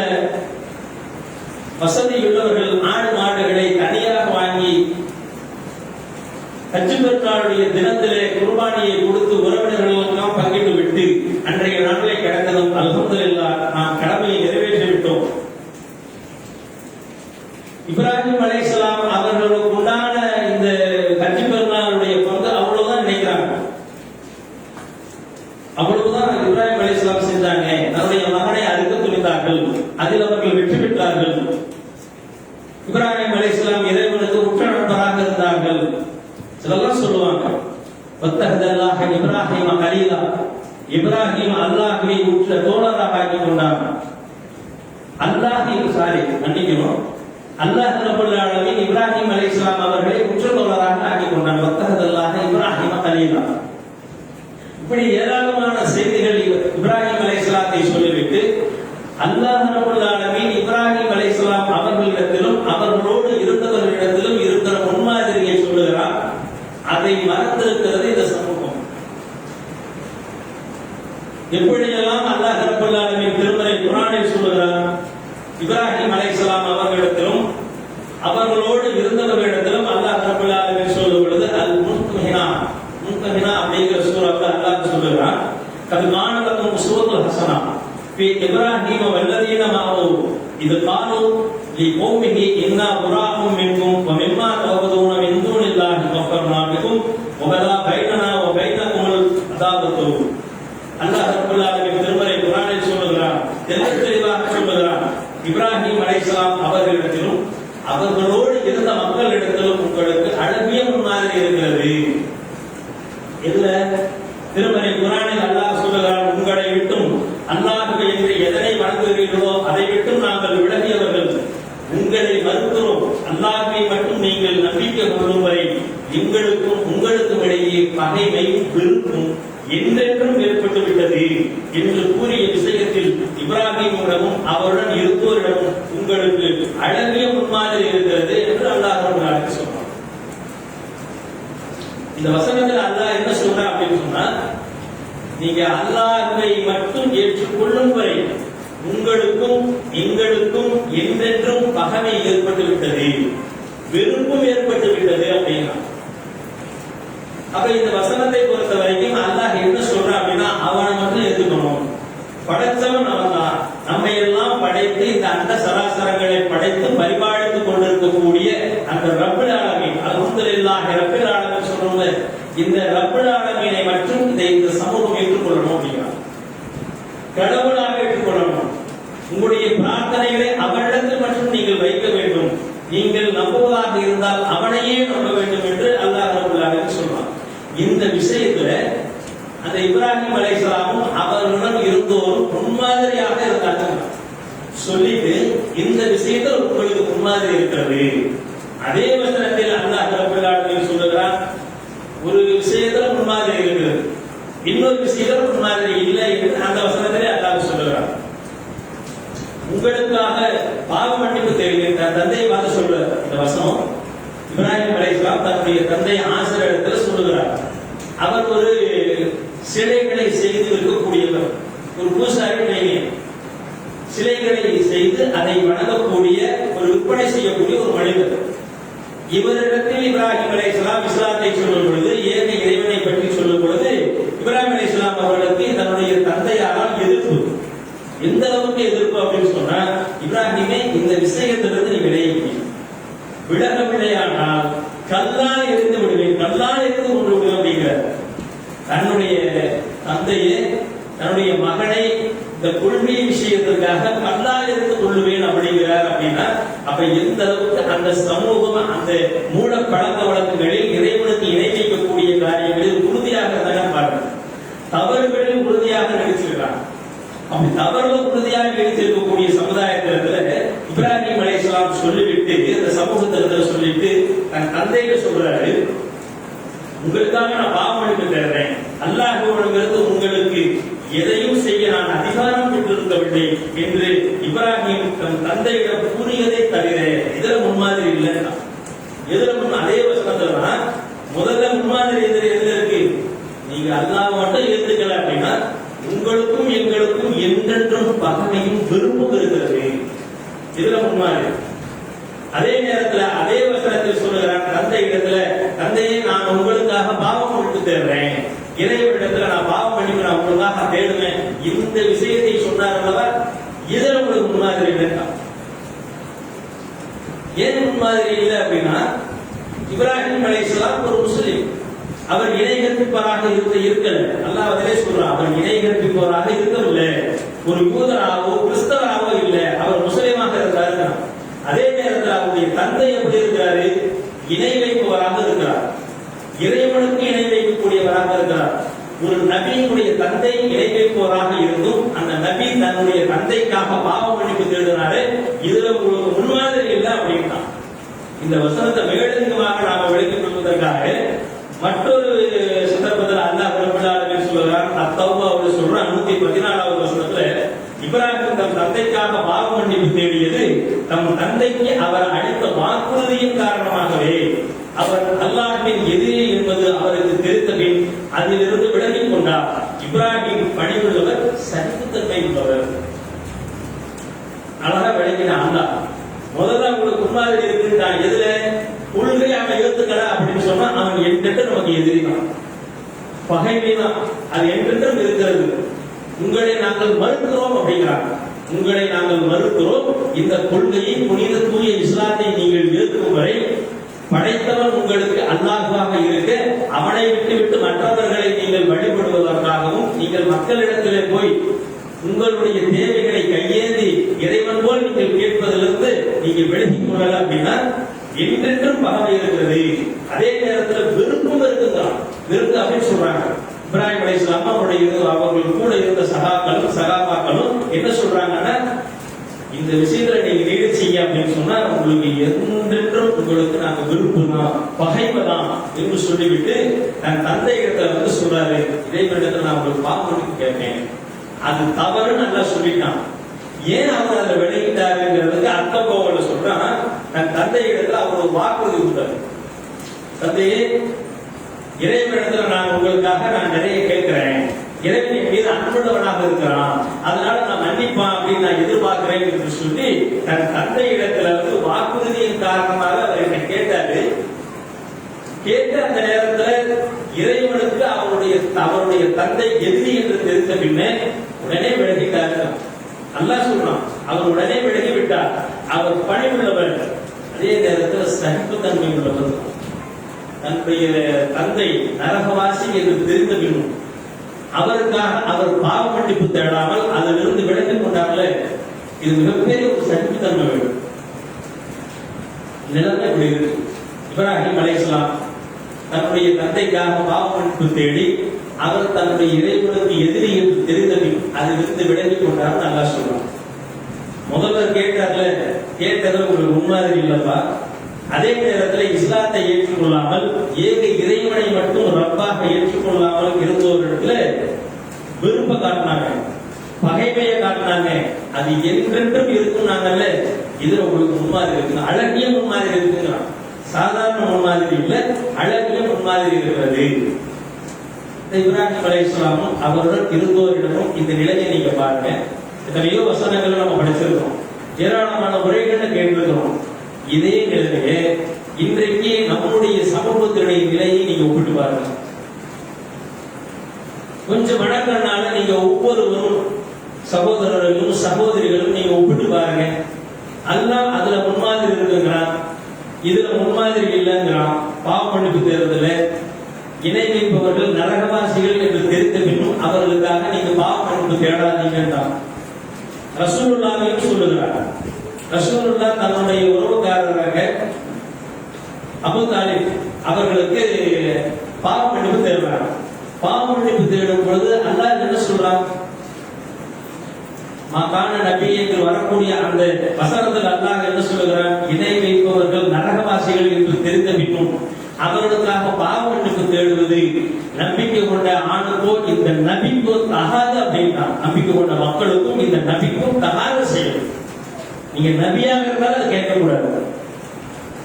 வசதியுள்ளவர்கள் ஆடு மாடுகளை தனியாக வாங்கி ஹஜ் பெருநாளுடைய தினத்திலே குர்பானியை கொடுத்து உறவினர்களுக்கெல்லாம் பங்கிட்டு விட்டு அன்றைய நாளை கடந்ததும் அல்ஹம்துலில்லாஹ் நாம் கடமையை நிறைவேற்றி விட்டோம். இப்ராஹிம் அலைஹிஸ்ஸலாம் அவர்களுக்கு உண்டான இந்த ஹஜ் பெருநாளுடைய பங்கு அவ்வளவுதான் நினைக்கிறாங்க. அவ்வளவுதான் இப்ராஹிம் அலைஹிஸ்ஸலாம் செஞ்சாங்க. தன்னுடைய மகனை அறுக்க துணிந்தார்கள், அதில் அவர்கள் வெற்றி பெற்றார்கள். இப்ராஹிம் அலைஹிஸ்ஸலாம் இறைவனுக்கு உற்ற நண்பராக இருந்தார்கள். சிலர் சொல்லுவாங்க, வத்தஹதல்லாஹ இப்ராஹிம கலீலா, இப்ராஹிம் அல்லாஹ்வை உற்ற தோழராக ஆக்கிக் கொண்டார். மன்னிக்கணும், அல்லாஹ் ரப்பல் ஆலமீன் இப்ராஹிம் அலைஹிஸ்ஸலாம் அவர்களை உற்ற தோழராக ஆக்கிக் கொண்டார். வத்தஹதல்லாஹ இப்ராஹிம கலீலா. இப்படி ஏராளமான செய்திகள் இப்ராஹிம் அலைஹிஸ்ஸலாத்தை சொல்லிவிட்டு அல்லாஹ் ரப்பல் ஆலமீன் இப்ராஹிம் அலைஹிஸ்ஸலாம் அவர்களிடத்திலும் அவர்களோடு இருந்தவர்களிடத்திலும் இருக்கிற முன்மாதிரியை சொல்லுகிறார். அதை மறந்திருக்கிறது இந்த சமூகம். எப்படியெல்லாம் அல்லாஹ் ரப்பல் ஆலமீன் திருமறை குர்ஆனில் சொல்லுகிறார், இப்ராஹிம் அலைஹிஸ்ஸலாம் அவர்களிடத்திலும் அவர்களோடு இருந்தவர்களிடத்திலும் அல்லாஹ் ரப்பல் ஆலமீன் சொல்லும் பொழுது அல் முன்கஹினா அப்படிங்கிற சூறாவில் அல்லாஹ் சொல்லுகிறார், கல்மான லக்கும் உஸ்வத்துல் ஹஸனா ஃபீ இப்ராஹீம வல்லதீன மஅஹு இது காலு லிகௌமிஹி இன்னா புராஉம் மின்கும் வ மிம்மா தஅபுதூன மின் தூனில்லாஹி கஃபர்னா பிகும் வ பலா பைனனா வ பைனகுமுல் அதாவத்து. அல்லாஹ் ரப்பல் ஆலமீன் திருமறை குர்ஆனில் சொல்லுகிறார், தெளிவாக சொல்லுகிறார், இப்ராஹிம் அலைஹிஸ்ஸலாம் அவர்களிடத்திலும் அவர்களோடு இருந்த மக்களிடத்திலும் உங்களுக்கு அழகிய முன்மாதிரி இருக்கிறது. இதுல திருமறை குர்ஆனில் அல்லாஹ் சொல்லுகிறார், உங்களை விட்டும் அல்லாஹ்வை என்று எதனை வணங்குகிறீர்களோ அதை விட்டும் நாங்கள் விலகியவர்கள், உங்களை மறுக்கிறோம், அல்லாஹ்வை மட்டும் நீங்கள் நம்பிக்கை கொள்ளும் வரை எங்களுக்கும் உங்களுக்கும் இடையே பகைமை வெறுப்பும் என்றென்றும் ஏற்பட்டு விட்டது என்று கூறிய விஷயத்தில் இப்ராஹிமிடமும் அவருடன் இருப்பவரிடமும் உங்களுக்கு அழகிய முன்மாதிரி இருக்கிறது என்று அல்லாஹ் ரப்பல் சொன்னார். இந்த வசனத்தில் அல்லாஹ் என்ன சொல்றார் அப்படின்னு சொன்னா, நீங்க அல்லாஹ்வை மட்டும் ஏற்றுக்கொள்ளும் வரை உங்களுக்கும் எங்களுக்கும் என்றென்றும் பகைமை ஏற்பட்டு விட்டது, வெறுப்பும் ஏற்பட்டு விட்டது அப்படின்னா. அப்ப இந்த வசனத்தை பொறுத்த வரைக்கும் அல்லாஹ் என்ன சொல்றான் அப்படின்னா, அவனை மட்டும் ஏற்றுக்கணும், படைச்சவன் அவன் தான், நம்மை எல்லாம் படைத்து இந்த அண்ட சராசரங்களை படைத்து பரிபாலித்துக் கொண்டிருக்கக்கூடிய அந்த ரப்பல் ஆலமீன், அல்ஹம்துலில்லாஹ் ரப்பல் ஆலமீன் சொல்றோம்ல, இந்த ரப்பல் ஆலமீனை மட்டும் இந்த சமூகம் ஏற்றுக்கொள்ளணும் அப்படிங்கிறான். கடவுளாக ஏற்றுக்கொள்ளணும், உங்களுடைய பிரார்த்தனைகளை அவனிடத்தில் மட்டும் நீங்கள் வைக்க வேண்டும், நீங்கள் நம்புவதாக இருந்தால் அவனையே நம்ப வேண்டும் என்று அல்லாஹ் ரப்பல் ஆலமீன் சொல்றான். இந்த விஷயத்துல அந்த இப்ராஹிம் அலைஹிஸ்ஸலாமும் அவர்களுடன் இருந்தோரும் முன்மாதிரியாக இருந்தாங்க சொல்லிட்டு, இந்த விஷயத்தில் உங்களுக்கு முன்மாதிரி இருக்கிறது. அதே வசனத்தில் அல்லாஹ் ரப்பல் ஆலமீன் சொல்லுகிறார், ஒரு விஷயத்துல முன்மாதிரி இருக்கிறது, இன்னொரு விஷயத்துல முன்மாதிரி இல்லை என்று அந்த வசனத்திலே அல்லாஹ் சொல்லுகிறார். உங்களுக்காக பாவ மன்னிப்பு தேடுகின்ற தந்தையை பார்த்து சொல்ற இந்த வசனம் இப்ராஹிம் அலைஹிஸ்ஸலாம் தன்னுடைய தந்தை ஆசர் இடத்துல சொல்லுகிறார். அவர் ஒரு சிலைகளை செய்து இருக்கக்கூடியவர், ஒரு பூசாரி, சிலைகளை செய்து அதை வணங்கக்கூடிய ஒரு விற்பனை செய்யக்கூடிய ஒரு மனிதர். இவரிடத்தில் இப்ராஹிம் அலைஹிஸ்ஸலாம் இஸ்லாத்தை சொல்லும் பொழுது, ஏக இறைவனை பற்றி சொல்லும் பொழுது இப்ராஹிம் அலைஹிஸ்ஸலாம் அவர்களுக்கு தன்னுடைய தந்தையாரால் எதிர்ப்பு. எந்த அளவுக்கு எதிர்ப்பு அப்படின்னு சொன்னா, இப்ராஹிமே இந்த விஷயத்திலிருந்து நீ விலகவில்லையானால் கல்லால் எரிந்து விடுவேன், கல்லால் எரிந்து கொண்டு விடுவேன் அப்படிங்கிறார். தன்னுடைய தந்தையே தன்னுடைய மகனை இந்த கொள்கை விஷயத்திற்காக கல்லால் எரிந்து கொள்ளுவேன் அப்படிங்கிறார். அப்படின்னா அப்ப எந்த அளவுக்கு அந்த சமூகம் அந்த மூட பழக்க வழக்கங்களில் இறைவனுக்கு இணை வைக்கக்கூடிய காரியங்களில் உறுதியாக இருந்தாங்க பாருங்க. தவறுகளில் உறுதியாக நடிச்சிருக்காங்க. அப்படி தவறுல உறுதியாக நடிச்சிருக்கக்கூடிய சமுதாயத்தில இப்ராஹிம் அலைஹிஸ்ஸலாம் சொல்லிவிட்டு அந்த சமூகத்தில சொல்லிட்டு தன் தந்தையில சொல்றாரு, உங்களுக்காக நான் பாவ மன்னிப்பு தேடுறேன், அல்லாஹ்விடமிருந்து உங்களுக்கு எதையும் செய்ய நான் அதிகாரம் பெற்றிருக்கவில்லை என்று இப்ராஹிம் தன் தந்தையிடம் கூறியதை தவிர இதுல முன்மாதிரி இல்லை. எதுல அதே வசனத்துல முதல்ல முன்மாதிரி எதிர இருக்கு, நீங்க அல்லாஹ் மட்டும் ஏற்றுக்கல அப்படின்னா உங்களுக்கும் எங்களுக்கும் என்றென்றும் பகைமையும் வெறுப்பும் இருக்கிறது. இதுல முன்மாதிரி. அதே நேரத்தில் அதே வசனத்தில் சொல்லுகிறான் தந்தை இடத்துல, தந்தையை நான் உங்களுக்காக பாவம் மன்னிப்பு தேடுறேன், இறைவனிடத்துல நான் பாவம் மன்னிப்பு நான் உங்களுக்காக தேடுவேன், இந்த விஷயத்தை சொன்னார் அல்லவா, இதுல உங்களுக்கு முன்மாதிரி இல்லைன்னா. ஏன் முன்மாதிரி இல்லை அப்படின்னா, இப்ராஹிம் அலைஹிஸ்ஸலாம் ஒரு முஸ்லிம், அவர் இணை கற்பிப்பவராக இருக்கல. அல்லாஹ் அதிலே சொல்றான், அவர் இணை கற்பிப்பவராக இருக்கவில்லை, ஒரு யூதராகவோ கிறிஸ்தவராகவோ இல்லை, அவர் முஸ்லிமாக இருந்தாரு. அதே நேரத்தில் அவருடைய தந்தை எப்படி இருக்கிறாரு, இணை வைப்பவராக இருக்கிறார், இறைவனுக்கு இணை வைக்கக்கூடியவராக இருக்கிறார். ஒரு நபியினுடைய தந்தை இணை வைப்பவராக இருந்தும் அந்த நபி தன்னுடைய தந்தைக்காக பாவ மன்னிப்பு தேடினாரு. இதுல உங்களுக்கு முன்மாதிரி இல்லை அப்படின்னா இந்த வசனத்தை மேலதிகமாக நாம விளக்கிக் கொள்வதற்காக மற்றொரு சந்தர்ப்பத்தில் அல்லாஹ் ரப்பல் ஆலமீன் சொல்லுகிறார், அத்தௌபாவுல சொல்ற 114வது வசனத்துல, இப்ராஹிம் தம் தந்தைக்காக பாவ மன்னிப்பு தேடியது தம் தந்தைக்கு அவர் அளித்த வாக்குறுதியின் காரணமாகவே. அவர் அல்லாஹ்வின் எதிரி என்பது அவருக்கு தெரிந்த பின் அதிலிருந்து விலகிக் கொண்டார். இப்ராஹிம் பணிவுள்ளவர், சகிப்புத்தன்மை உள்ளவர். அழகா விளங்கின அல்லாஹ். முதல்ல உங்களுக்கு முன்மாதிரி இருக்குன்றான். எதுல? கொள்கை அவன் ஏத்துக்கல அப்படின்னு சொன்னா அவன் என்றென்று நமக்கு எதிரி தான், பகைமை தான். அது என்றென்றும் இருக்கிறது. உங்களை நாங்கள் மறுக்கிறோம் அப்படிங்கிறாங்க. உங்களை நாங்கள் மறுக்கிறோம். இந்த கொள்கையை, புனித தூய இஸ்லாத்தை நீங்கள் ஏற்கும் வரை படைத்தவன் உங்களுக்கு அல்லாஹ்வாக இருக்க, அவனை விட்டுவிட்டு மற்றவர்களை நீங்கள் வழிபடுவதற்காகவும், நீங்கள் மக்களிடத்திலே போய் உங்களுடைய தேவைகளை கையேந்தி இறைவன் போல் நீங்கள் கேட்பதிலிருந்து நீங்கள் விலகிக் கொள்ளல அப்படின்னா என்றென்றும் பகமை இருக்கிறது. அதே நேரத்தில் வெறுப்பும் இருக்குங்கிறான். வெறுப்பு அப்படின்னு சொல்றாங்க. இப்ராஹிம் அலைஹிஸ்ஸலாம் அவர்கள் கூட இருந்த சகாபாக்களும் என்ன சொல்றாங்கன்னா, இந்த விஷயத்துல நீங்க நீடிச்சீங்க அப்படின்னு சொன்னா உங்களுக்கு என்றென்றும் உங்களுக்கு நாங்க விருப்பம் பகைவதான் என்று சொல்லிவிட்டு தன் தந்தை இடத்துல சொல்றாரு, இறைவனிடத்துல நான் உங்களுக்கு பாவம் கேட்பேன், அது தவறு நல்லா சொல்லிட்டான். ஏன் அவர் அதை விளையிட்டாருங்கிறதுக்கு அத்தபோவல சொல்றான். தன் தந்தை இடத்துல அவர் ஒரு வாக்குறுதி கொடுத்தாரு. தந்தையே, இறைவனிடத்துல நான் உங்களுக்காக நான் நிறைய கேட்கிறேன், இறைவன் மீது அன்புள்ளவனாக இருக்கிறான், அதனால நான் மன்னிப்பான் அப்படின்னு நான் எதிர்பார்க்கிறேன் என்று சொல்லி தன் தந்தை இடத்துல வாக்குறுதியின் காரணமாக அவர் என்ன கேட்டாரு. கேட்ட அந்த நேரத்தில் இறைவனுக்கு அவருடைய தந்தை எதிரி என்று தெரிந்த பின்னே உடனே விலகிட்டார். அல்லாஹ் சொல்றான், அவர் உடனே விலகிவிட்டார். அவர் பணிவுள்ளவர், அதே நேரத்தில் சகிப்புத்தன்மை உள்ளவர். தன்னுடைய தந்தை நரகவாசி என்று தெரிந்த பின்னும் அவருக்காக அவர் பாவ மன்னிப்பு தேடாமல் அதிலிருந்து விலகிக் கொண்டார்களே, இது மிகப்பெரிய ஒரு சகிப்புத்தன்மை வேண்டும். நிலைமை இப்படி இருக்கு. இப்ராஹிம் அலைஹிஸ்ஸலாம் தன்னுடைய தந்தைக்காக பாவ மன்னிப்பு தேடி அவர் தன்னுடைய இறைவனுக்கு எதிரி என்று தெரிந்த பின் அதிலிருந்து விலகிக் கொண்டார். நல்லா சொல்றான். முதல்ல கேட்டார்ல, கேட்டது உங்களுக்கு முன்மாதிரி இல்லப்பா. அதே நேரத்தில் இஸ்லாத்தை ஏற்றுக்கொள்ளாமல் ஏக இறைவனை மட்டும் ரப்பாக ஏற்றுக்கொள்ளாமல் இருந்தவர்களிடத்துல விருப்ப காட்டினாங்க, பகைமையை காட்டினாங்க. அது என்றென்றும் இருக்கும். நாங்கல்ல, இதுல உங்களுக்கு முன்மாதிரி இருக்கு, அழகிய முன்மாதிரி இருக்குங்கிறான். சாதாரண முன்மாதிரி இல்ல, அழகிய முன்மாதிரி இருக்கிறது. இப்ராஹிம் அலைஹிஸ்ஸலாமும் அவருடன் இருந்தோரிடமும் இந்த நிலையை நீங்க பாருங்க. எத்தனையோ வசனங்கள் நம்ம படிச்சிருக்கோம், ஏராளமான உரைகளை கேட்டிருக்கிறோம். இதே நிலையிலே இன்றைக்கு நம்முடைய சமூகத்தினுடைய நிலையை நீங்க ஒப்பிட்டு பாருங்க. கொஞ்சம் வணக்கனால நீங்க ஒவ்வொருவரும் சகோதரர்களும் சகோதரிகளும் நீங்க ஒப்பிட்டு பாருங்க. அல்லாஹ் அதுல முன்மாதிரி இருக்குங்கிறான், இதுல முன்மாதிரி இல்லைங்கிறான். பாவ மன்னிப்பு தேர்தல இணை வைப்பவர்கள் நரகவாசிகள் என்று தெரிந்த பின்னும் அவர்களுக்காக நீங்க பாவ மன்னிப்பு தேடாதீங்கன்றான். ரசூலுல்லாஹ் சொல்லுகிறார். ரசூலுல்லாஹ் தன்னுடைய உறவுக்காரராக அபூ தாலிப் அவர்களுக்கு பாவ மன்னிப்பு தேடுறாங்க. பாவ மன்னிப்பு தேடும் பொழுது அல்லாஹ் என்ன சொல்றான்? மகான நபி என்று வரக்கூடிய அந்த வசனத்தில் அல்லாஹ் என்ன சொல்லுகிறான்? இணை வைப்பவர்கள் நரகவாசிகள் என்று தெரிந்த பின்னும் அவர்களுக்காக பாவ மன்னிப்பு தேடுவது நம்பிக்கை கொண்ட ஆணுக்கோ இந்த நபிக்கோ தகாது அப்படின்னா, நம்பிக்கை கொண்ட மக்களுக்கும் இந்த நபிக்கும் தகாத செயல். நீங்க நபியாக இருந்தாலும் அதை கேட்கக்கூடாது.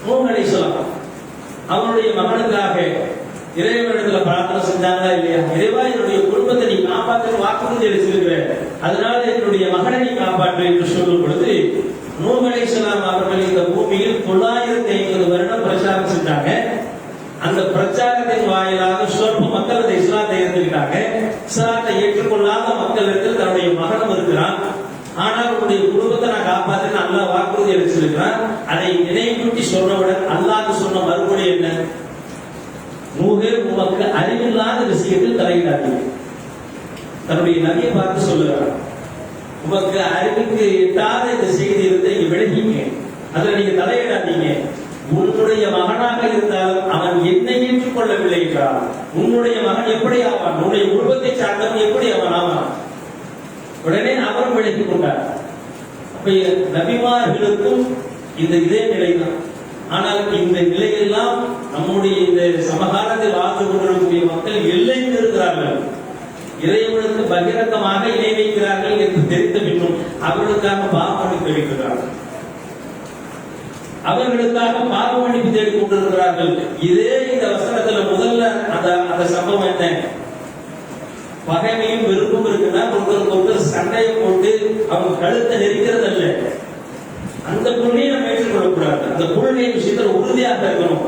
நூஹ் அலைஹிஸ்ஸலாம் அவருடைய மகனுக்காக இறைவனிடத்துல பிரார்த்தனை செஞ்சாங்களா இல்லையா? இறைவா, என்னுடைய குடும்பத்தை நீ காப்பாற்ற வாக்குறுதி அளிச்சிருக்கிற, அதனால என்னுடைய மகனை நீ காப்பாற்று என்று சொல்லும் பொழுது நூஹ் அலைஹிஸ்ஸலாம் அவர்கள் இந்த பூமியில் 950 வருடம் பிரச்சாரம் செஞ்சாங்க. அந்த பிரச்சாரத்தின் வாயிலாக சொற்ப மக்கள் அந்த இஸ்லாத்தை ஏற்றுக்கிட்டாங்க. இஸ்லாத்தை ஏற்றுக்கொள்ளாத மக்களிடத்தில் தன்னுடைய மகனும் இருக்கிறான். ஆனால் உன்னுடைய குடும்பத்தை நான் காப்பாற்றின அல்லாஹ் வாக்குறுதி அளிச்சிருக்கிறான். அதை நினைவூட்டி சொன்னவுடன் அல்லாஹ் சொன்ன மறுமொழி என்ன? நூஹே, உமக்கு அறிவில்லாத விஷயத்தில் தலையிடாதீங்க. தன்னுடைய நபியை பார்த்து சொல்லுகிறார், உமக்கு அறிவுக்கு எட்டாத இந்த செய்தி இருந்து இங்க விளங்கிங்க, அதுல நீங்க தலையிடாதீங்க. உன்னுடைய மகனாக இருந்தாலும் அவன் என்னை ஏற்றுக்கொள்ளவில்லை என்றால் உன்னுடைய மகன் எப்படி ஆவான்? உன்னுடைய குடும்பத்தை சார்ந்தவன் எப்படி அவன் ஆவான்? உடனே அவரும் விளக்கிக் கொண்டார். அப்ப நபிமார்களுக்கும் இந்த இதே நிலைதான். ஆனால் இந்த நிலையெல்லாம் நம்முடைய இந்த சமகாலத்தில் வாழ்ந்து கொண்டிருக்கக்கூடிய மக்கள் எல்லையில் இருக்கிறார்கள். இறைவனுக்கு பகிரங்கமாக இணை வைக்கிறார்கள் என்று தெரிந்த பின்னும் அவர்களுக்காக பாவ மன்னிப்பு தேடிக்கிறார்கள். அவர்களுக்காக பாவ மன்னிப்பு தேடிக் கொண்டிருக்கிறார்கள். இதே இந்த வசனத்துல முதல்ல அந்த சம்பவம் என்ன? பகைமையும் வெறுப்பும் இருக்குன்னா ஒருத்தருக்கு சண்டையை போட்டு அவங்க கழுத்தை நெரிக்கிறது அல்ல. அந்த கொள்கையை நம்ம ஏற்றுக்கொள்ளக்கூடாது. அந்த கொள்கை விஷயத்துல உறுதியாக இருக்கணும்.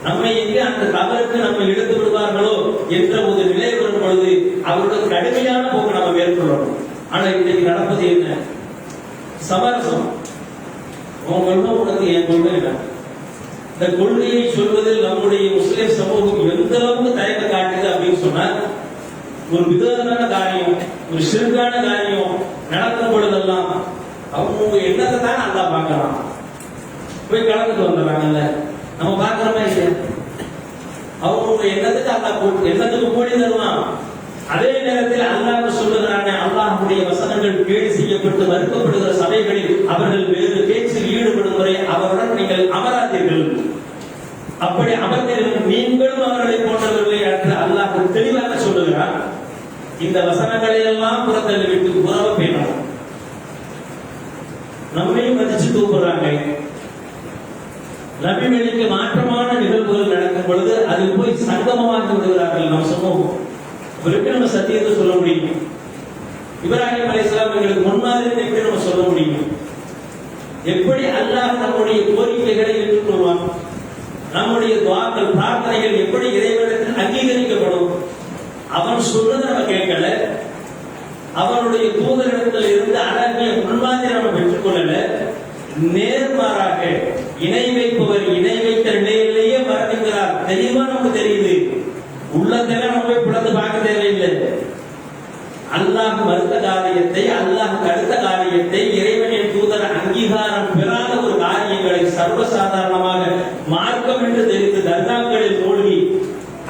நம்மை எங்கே அந்த தவறுக்கு நம்ம எடுத்து விடுவார்களோ என்ற ஒரு நிலை வரும் பொழுது அவருடைய கடுமையான போக்கு நம்ம மேற்கொள்ளணும். ஆனா இன்னைக்கு நடப்பது என்ன? சமரசம். உன் கொள்கை உனக்கு என் கொள்கை இல்லை. இந்த கொள்கையை சொல்வதில் நம்முடைய முஸ்லிம் சமூகம் எந்த அளவுக்கு தயக்க காட்டுது அப்படின்னு சொன்னா, ஒரு விதமான காரியம், ஒரு சிறுகான காரியம் நடக்கும் பொழுதெல்லாம் அவங்க என்னத்தை தான் நல்லா பார்க்கலாம். போய் கலந்துட்டு வந்துடுறாங்கல்ல, நம்ம பார்க்கிறோமா இல்லையா? அவங்க என்னத்துக்கு அல்லா என்னத்துக்கு கூடி தருவான். அதே நேரத்தில் அல்லாஹ் சொல்லுகிறானே, அல்லாஹ்வுடைய வசனங்கள் கேலி செய்யப்பட்டு மறுக்கப்படுகிற சபைகளில் அவர்கள் வேறு பேச்சில் ஈடுபடும் வரை அவருடன் நீங்கள் அமராதீர்கள். அப்படி அமர்ந்திருக்கும் நீங்களும் அவர்களை போன்றவர்களை என்று அல்லாஹ் தெளிவாக சொல்லுகிறார். இந்த வசனங்களை எல்லாம் புறத்தள்ளி விட்டு உறவு பேணலாம். நம்மையும் மதிச்சு தூக்குறாங்க. நபிகளுக்கு மாற்றமான நிகழ்வுகள் நடக்கும் பொழுது அது போய் சங்கமமாக்கி விடுகிறார்கள். நம்ம சமூகம் இவருக்கு நம்ம சத்தியத்தை சொல்ல முடியும். இப்ராஹிம் அலைஹிஸ்ஸலாம் எங்களுக்கு முன்மாதிரி எப்படி நம்ம சொல்ல முடியும்? எப்படி அல்லாஹ் நம்முடைய கோரிக்கைகளை ஏற்றுக்கொள்வான்? நம்முடைய துஆக்கள் பிரார்த்தனைகள் எப்படி இறைவனிடத்தில் அங்கீகரிக்கப்படும்? அவன் சொல்றதை நம்ம கேட்கல, அவனுடைய தூதரிடத்தில் இருந்து அழகிய முன்மாதிரி நம்ம பெற்றுக்கொள்ளல. நேர்மாறாக இணை வைப்பவர் இணை வைத்த நிலையிலேயே மரணிக்கிறார். தெளிவா நமக்கு தெரியுது. உள்ளத்துல நம்ம போய் பிளந்து பார்க்க தேவையில்லை. அல்லாஹ் மறுத்த காரியத்தை, அல்லாஹ் தடுத்த காரியத்தை, இறைவனின் தூதர் அங்கீகாரம் பெறாத ஒரு காரியங்களை சர்வசாதாரணமாக மார்க்கம் என்று தெரிந்து தர்காக்களில் மூழ்கி,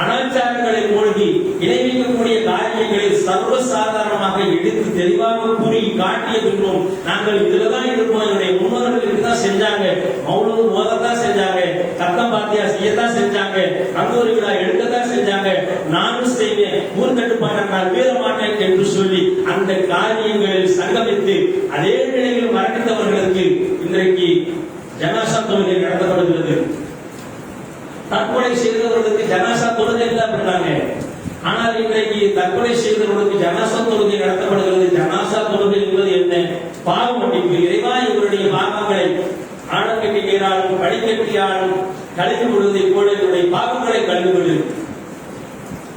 அனாச்சாரங்களில் மூழ்கி, இணைவிக்கக்கூடிய காரியங்களில் சர்வசாதாரணமாக எடுத்து தெளிவாக கூறி காட்டிய பின்னும் நாங்கள் இதுலதான் இருப்போம், என்னுடைய முன்னோர்கள் இதுதான் செஞ்சாங்க, மௌலூது ஓதத்தான் செஞ்சாங்க, கத்தம் பாத்தியா செய்யத்தான் செஞ்சாங்க, கந்தூரி விழா எடுக்கத்தான் செஞ்சாங்க, நானும் செய்வேன், ஊர்கட்டுப்பாட்டை நான் மீற மாட்டேன் என்று சொல்லி அந்த காரியங்களில் சங்கமித்து அதே நிலையில் மரணித்தவர்களுக்கு இன்றைக்கு ஜனாசா தொழுகை நடத்தப்படுகிறது. தற்கொலை செய்தவர்களுக்கு ஜனாசா தொழுகை இல்லை அப்படின்னாங்க. ஆனால் இன்றைக்கு தற்கொலை செய்தவர்களுக்கு ஜனாசா தொழுகை நடத்தப்படுகிறது. ஜனாசா தொழுகை என்பது என்ன? பாவ மன்னிப்பு. இறைவா இவருடைய பாவங்களை ஆழக்கட்டியாலும் படிக்கட்டியாலும் கழுவி விடுவதை போல இவருடைய பாவங்களை கழுவிவிடு,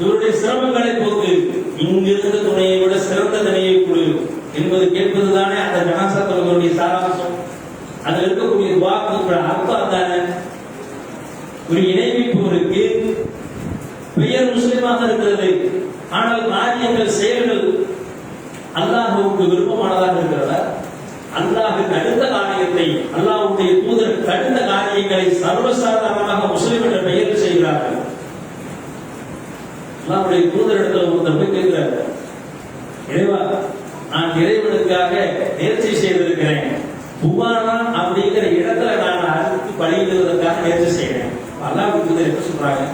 இவருடைய சிரமங்களை போக்கு, இங்கிருந்த துணையை விட சிறந்த துணையை கொடு என்பது கேட்பதுதானே அந்த ஜனாசா தொழுகையுடைய சாராம்சம். அதில் இருக்கக்கூடிய துஆக்கு அர்த்தம் தானே. ஒரு இணைவிப்பவருக்கு பெயர் முஸ்லிமாக இருக்கிறது, ஆனால் காரியங்கள் செயல்கள் அல்லாஹ்வுக்கு விருப்பமானதாக இருக்கிறதா? அல்லாஹ் தடுத்த காரியத்தை, அல்லாஹ்வுடைய தூதர் தடுத்த காரியங்களை சர்வசாதாரணமாக முஸ்லிம் என்ற பெயரில் செய்கிறார்கள். அல்லாஹ்வுடைய தூதரிடத்தில் ஒருத்தர் போய் கேட்கிறார், இறைவா நான் இறைவனுக்காக நேர்ச்சி செய்திருக்கிறேன், புகானா அப்படிங்கிற இடத்துல நான் அறுத்து பலியிடுவதற்காக நேர்ச்சி செய்கிறேன். அல்லாஹ்வுடைய தூதர் என்ன சொல்றாங்க?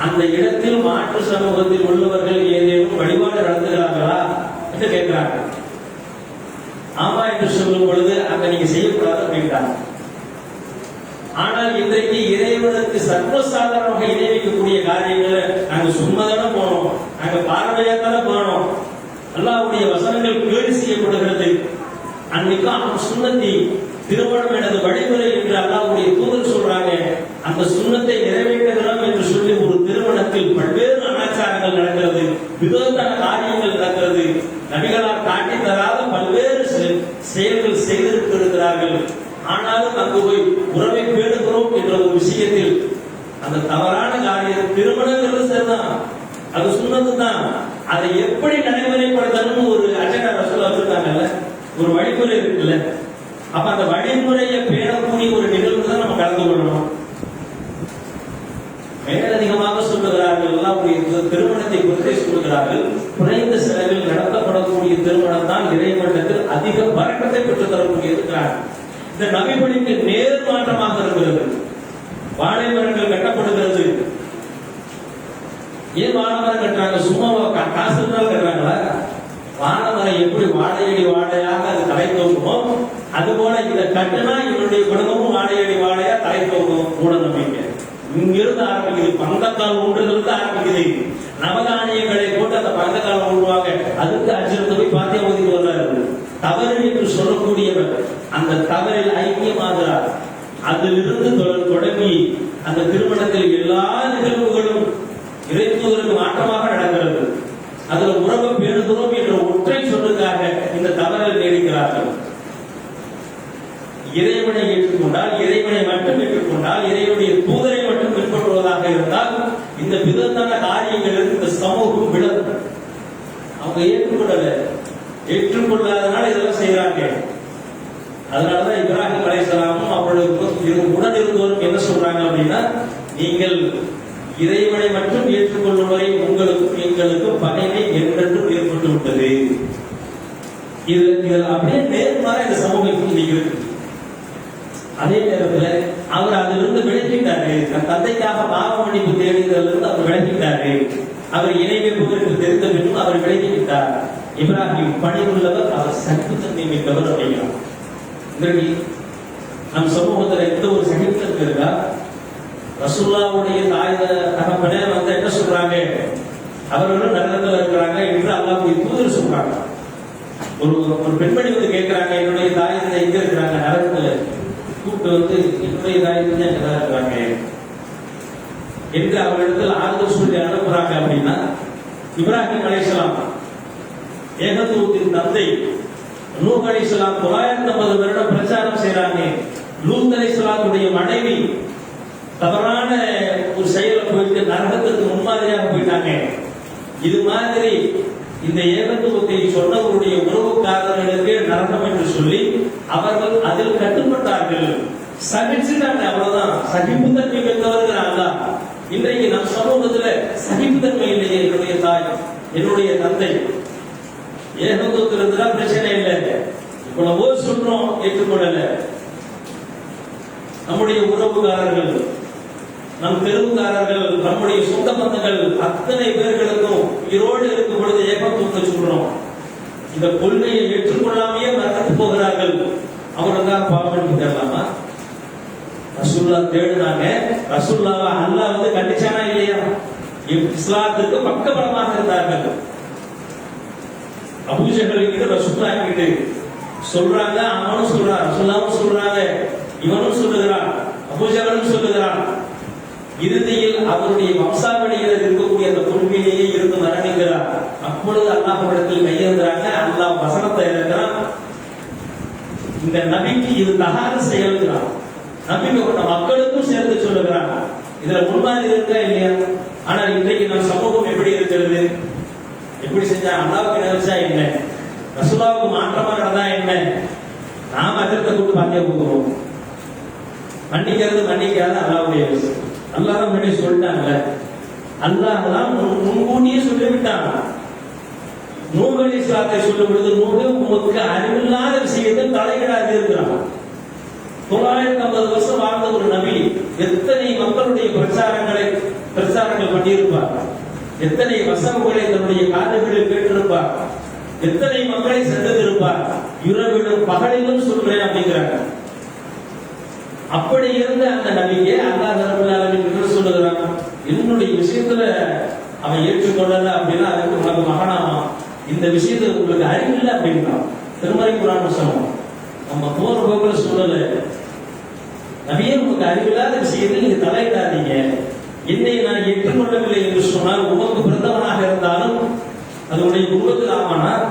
அந்த இடத்தில் மாற்று சமூகத்தில் உள்ளவர்கள் ஏதேனும் வழிபாடு நடத்துகிறார்களா என்று கேட்கிறாங்க. ஆமா என்று சொல்லும் பொழுது அங்க நீங்க செய்யக்கூடாது அப்படின்ட்டாங்க. ஆனால் இன்றைக்கு இறைவனுக்கு சர்வசாதாரணமாக இணைவிக்கக்கூடிய காரியங்களை நாங்க சும்மாதானே போனோம், நாங்க பார்வையாத்தானே போனோம். அல்லாஹ்வுடைய வசனங்கள் கேலி செய்யப்படுகிறது. அன்னைக்கு அவன் சுன்னத்தி திருமணம் எனது வழிமுறை என்று அல்லாஹ்வுடைய தூதர் சொல்றாங்க. அந்த சுன்னத்தை நிறைவேற்றுகிறோம் என்று சொல்லி ஒரு திருமணத்தில் பல்வேறு அனாச்சாரங்கள் நடக்கிறது, விதமான காரியங்கள் நடக்கிறது. நபிகளால் காட்டி தராத பல்வேறு செயல்கள் செய்திருக்கிறார்கள். ஆனாலும் அங்கு போய் உறவை பேணுகிறோம் என்ற ஒரு விஷயத்தில் அந்த தவறான காரியம், திருமணங்கிறது சரிதான், அது சுன்னத்து தான், அதை எப்படி நடைமுறைப்படுத்தணும்னு ஒரு அஜெண்டா ரசூல் வச்சிருக்காங்கல்ல, ஒரு வழிமுறை இருக்குல்ல. அப்ப அந்த வழிமுறையை பேணக்கூடிய ஒரு நிகழ்வு தான் நம்ம கலந்து கொள்ளணும். மேலதிகமாக சொல்லுகிறார்கள், திருமணத்தை குறித்து சொல்லுகிறார்கள், குறைந்த செலவில் நடத்தப்படக்கூடிய திருமணம் தான் இறைவனிடத்தில் அதிக பரக்கத்தை பெற்று தரக்கூடிய இருக்கிறார். இந்த நபிமொழிக்கு நேர் மாற்றமாக இருக்கிறது. வாழை மரங்கள் கட்டப்படுகிறது. ஏன் வாழை மரம் கட்டுறாங்க? சும்மா காசு எப்படி வாழையடி வாழையாக அது தலை தோக்குமோ அதுபோல இதை கட்டுனா இவருடைய குடும்பமும் வாழையடி வாழையா தலை தோக்கும் மூட நம்பிக்கை. இங்கிருந்து ஆரம்பிக்குது, பங்கக்கால் ஊன்றிலிருந்து ஆரம்பிக்குது. நவதானியங்களை போட்டு அந்த பங்கக்காலம் ஊடுவாங்க, அதுக்கு அச்சரத்தை போய் பாத்தியம் ஓதிட்டு வர்றாரு. தவறு என்று சொல்லக்கூடியவர் அந்த தவறில் ஐக்கியமாகிறார். அதிலிருந்து தொடங்கி அந்த திருமணத்தில் எல்லா நிகழ்வுகளும் இறைத்துவதற்கு மாற்றமாக நடக்கிறது. அதுல உறவு பேணுகிறோம் என்ற ஒற்றை சொல்லுக்காக இந்த தவறில் நீடிக்கிறார்கள். இறைவனை ஏற்றுக்கொண்டால், இறைவனை மட்டும் ஏற்றுக்கொண்டால், இறைவனுடைய தூதரை மட்டும் பின்பற்றுவதாக இருந்தால் இந்த விதத்தான காரியங்கள் இந்த சமூகம் விளக்கும். அவங்க ஏற்றுக்கொள்ளாதனால இதெல்லாம் செய்யறாங்க. அதனாலதான் இப்ராஹிம் அலைஹிஸ்ஸலாமும் அவர்களுக்கு உடன் இருந்தவரும் என்ன சொல்றாங்க அப்படின்னா, நீங்கள் இறைவனை மட்டும் ஏற்றுக்கொள்ளும் வரை உங்களுக்கும் எங்களுக்கும் பகைமை என்றென்றும் ஏற்பட்டு விட்டது. இதில் அப்படியே நேர்மாற இந்த சமூகத்துக்கு இன்னைக்கு இருக்கு. அதே நேரத்தில் அவர் அதிலிருந்து விலகிட்டாரு. தந்தைக்காக பாவ மன்னிப்பு தேடியதிலிருந்து அவர் விலகிட்டாரு. அவர் இணை வைப்பதற்கு தெரிந்த பின்னும் அவர் விலகிவிட்டார். இப்ராஹிம் பணிவுள்ளவர், அவர் சகிப்புத்தன்மை மிக்கவர் அப்படிங்கிறார். இன்றைக்கு நம் சமூகத்தில் எந்த ஒரு சகிப்புத்தன்மை இருக்கா? ரசூலுல்லாஹ்வுடைய தாய் தகப்பனே என்ன சொல்றாங்க, அவர்களும் நரகத்தில் இருக்கிறாங்க என்று அல்லாஹ்வுடைய தூதர் சொல்றாங்க. ஒரு பெண்மணி கேட்கிறாங்க, என்னுடைய தாய் எங்க இருக்கிறாங்க? நரகத்தில். கூப்பிட்டு என்னுடைய தாய் அங்கதான் இருக்கிறாங்க என்று அவர்களிடத்தில் ஆறுதல் சொல்லி அனுப்புறாங்க. அப்படின்னா இப்ராஹிம் அலைஹிஸ்ஸலாம் ஏகத்துவத்தின் தந்தை, நூஹ் அலைஹிஸ்ஸலாம் 950 வருடம் பிரச்சாரம் செய்யறாங்க. லூத் அலைஹிஸ்ஸலாமுடைய மனைவி தவறான ஒரு செயலை போயிட்டு நரகத்திற்கு முன்மாதிரியாக போயிட்டாங்க. இது மாதிரி இந்த ஏகத்துவத்தை சொன்னவருடைய உறவுக்காரர்களுக்கு நரகம் என்று சொல்லி அவர்கள் அதில் கட்டுப்பட்டார்கள், சகிச்சுட்டாங்க. அவ்வளவுதான். சகிப்புத்தன்மை பெற்றவர்கள் அல்ல. இன்றைக்கு நம் சமூகத்துல சகிப்புத்தன்மை இல்லையே. என்னுடைய தாய், என்னுடைய தந்தை ஏகத்துவத்தில் இருந்தா பிரச்சனை இல்லை, இவ்வளவோ சொல்றோம், ஏற்றுக்கொள்ளல. நம்முடைய உறவுக்காரர்கள், நம் தெருவுக்காரர்கள், நம்முடைய சொந்த பந்தங்கள் அத்தனை பேர்களுக்கும் உயிரோடு இருக்கும் பொழுது ஏகத்துவத்தை சொல்றோம். இந்த கொள்கையை ஏற்றுக்கொள்ளாமையே மறந்து போகிறார்கள். அவர்களுக்காக பாவம் தேடலாமா? ரசூல்லா தேடுனாங்க. ரசூல்லாவை அல்லாஹ் கண்டிச்சானா இல்லையா? இஸ்லாத்துக்கு பக்கபலமாக இருந்தார்கள். அபூஜஹல் கிட்ட ரசூல்லா கிட்ட சொல்றாங்க, அவனும் சொல்றான், ரசூல்லாவும் சொல்றாங்க, இவனும் சொல்லுகிறான், அபூஜஹலும் சொல்லுகிறான். இறுதியில் அவருடைய வம்சாவளியில் இருக்கக்கூடிய அந்த கொள்கையிலேயே இருந்து மரணிக்கிறார். அப்பொழுது அல்லாஹ்விடத்தில் கையெழுந்துறாங்க. அல்லாஹ் வசனத்தை இறக்கிறான், இந்த நபிக்கு இது தகாத செயல்கிறான். நபிக்கு மக்களுக்கும் சேர்த்து சொல்லுகிறான். இதுல முன்மாதிரி இருக்கா இல்லையா? ஆனால் இன்றைக்கு நம் சமூகம் எப்படி இருக்கிறது? எப்படி செஞ்சா அல்லாஹ்வுக்கு நினைச்சா என்ன, ரசூலுல்லாஹ்வுக்கு மாற்றமா நடந்தா என்ன? நாம அஜரத்தை கூட்டு பாத்தியா போகிறோம். மன்னிக்கிறது மன்னிக்காத அல்லாஹ்வுடைய விஷயம். அல்லாஹ் தான் முன்னாடி சொல்லிட்டாங்க. அல்லாஹ் தான் முன்கூட்டியே சொல்லிவிட்டான். நூஹ் அலைஹிஸ்ஸலாத்தை சொல்லும் பொழுது, நூஹ் உமக்கு அறிவில்லாத விஷயத்தை தலையிடாது இருக்கிறான். 950 வருஷம் வாழ்ந்த ஒரு நபி எத்தனை மக்களுடைய பிரச்சாரங்கள் பண்ணியிருப்பார், எத்தனை வசனங்களை தன்னுடைய காதுகளில் கேட்டிருப்பார், எத்தனை மக்களை சென்றதிருப்பார். இரவிலும் பகலிலும் சொல்றேன் அப்படிங்கிறாங்க. அப்படி இருந்த அந்த நபியை அல்லாஹ் ரப்பல் ஆலமீன் சொல்லுகிறான், என்னுடைய விஷயத்துல அவன் ஏற்றுக்கொள்ளல அப்படின்னா அதுக்கு உனக்கு மகனாமா, இந்த விஷயத்துல உங்களுக்கு அறிவில்லை அப்படின்னா. திருமறை குர்ஆன் வசனம். நம்ம போற போக்குல சொல்லல, நபியே உங்களுக்கு அறிவில்லாத விஷயத்தில் நீங்க தலையிடாதீங்க. என்னை நான் ஏற்றுக்கொள்ளவில்லை என்று சொன்னால் உமக்கு பிறந்தவனாக இருந்தாலும் அதனுடைய குடும்பத்தில் ஆமானார்.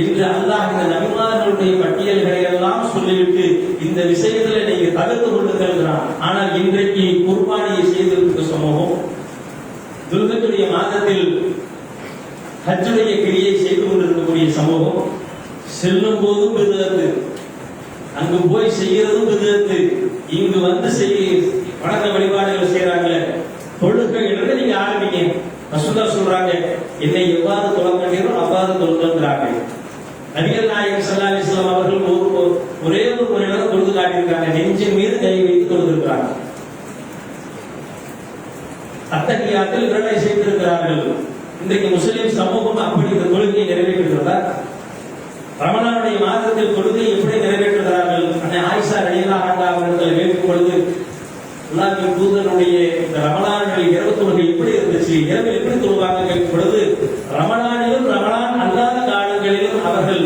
இன்று அல்லாஹ் இந்த நபிமார்களுடைய பட்டியல்களை எல்லாம் சொல்லிவிட்டு இந்த விஷயத்துல நீங்க தவிர்த்து கொண்டு செல்கிறான். ஆனால் இன்றைக்கு குர்பானியை செய்திருக்க சமூகம் துல்ஹஜ்ஜுடைய மாதத்தில் ஹஜ்ஜுடைய கிரியை செய்து கொண்டிருக்கக்கூடிய சமூகம், செல்லும் போதும் பிதுஅத்து, அங்கு போய் செய்யறதும் பிதுஅத்து, இங்கு வந்து வணக்க வழிபாடுகள் செய்யறாங்களே தொழுகை என்று நீங்க ஆரம்பிங்க. ரசூலுல்லாஹ் சொல்றாங்க, என்னை எவ்வாறு தொழக்கண்டீரோ அவ்வாறு தொழுகிறாங்க. நபிகள் நாயகம் ஸல்லல்லாஹு அலைஹி வஸல்லம் அவர்கள் ஒரே ஒரு முறையில தொழுது காட்டியிருக்காங்க. நெஞ்சின் மீது கை வைத்து தொழுதிருக்கிறாங்க. அத்தகையாத்தில் விரலை செய்திருக்கிறார்கள். இன்றைக்கு முஸ்லிம் சமூகம் அப்படி இந்த தொழுகையை நிறைவேற்றுகிறதா? ரமலானுடைய மாதத்தில் தொழுகை எப்படி நிறைவேற்றுகிறார்கள்? அன்னை ஆயிஷா ரலியல்லாஹு அன்ஹா அவர்கள் கேட்கும் பொழுது அல்லாஹ்வின் தூதருடைய இந்த ரமலானுடைய இரவு தொழுகை எப்படி இருந்துச்சு, இரவில் எப்படி தொழுவாங்க கேட்கும் பொழுது, ரமலானிலும் ரமலான் அல்லாத காலங்களிலும் அவர்கள்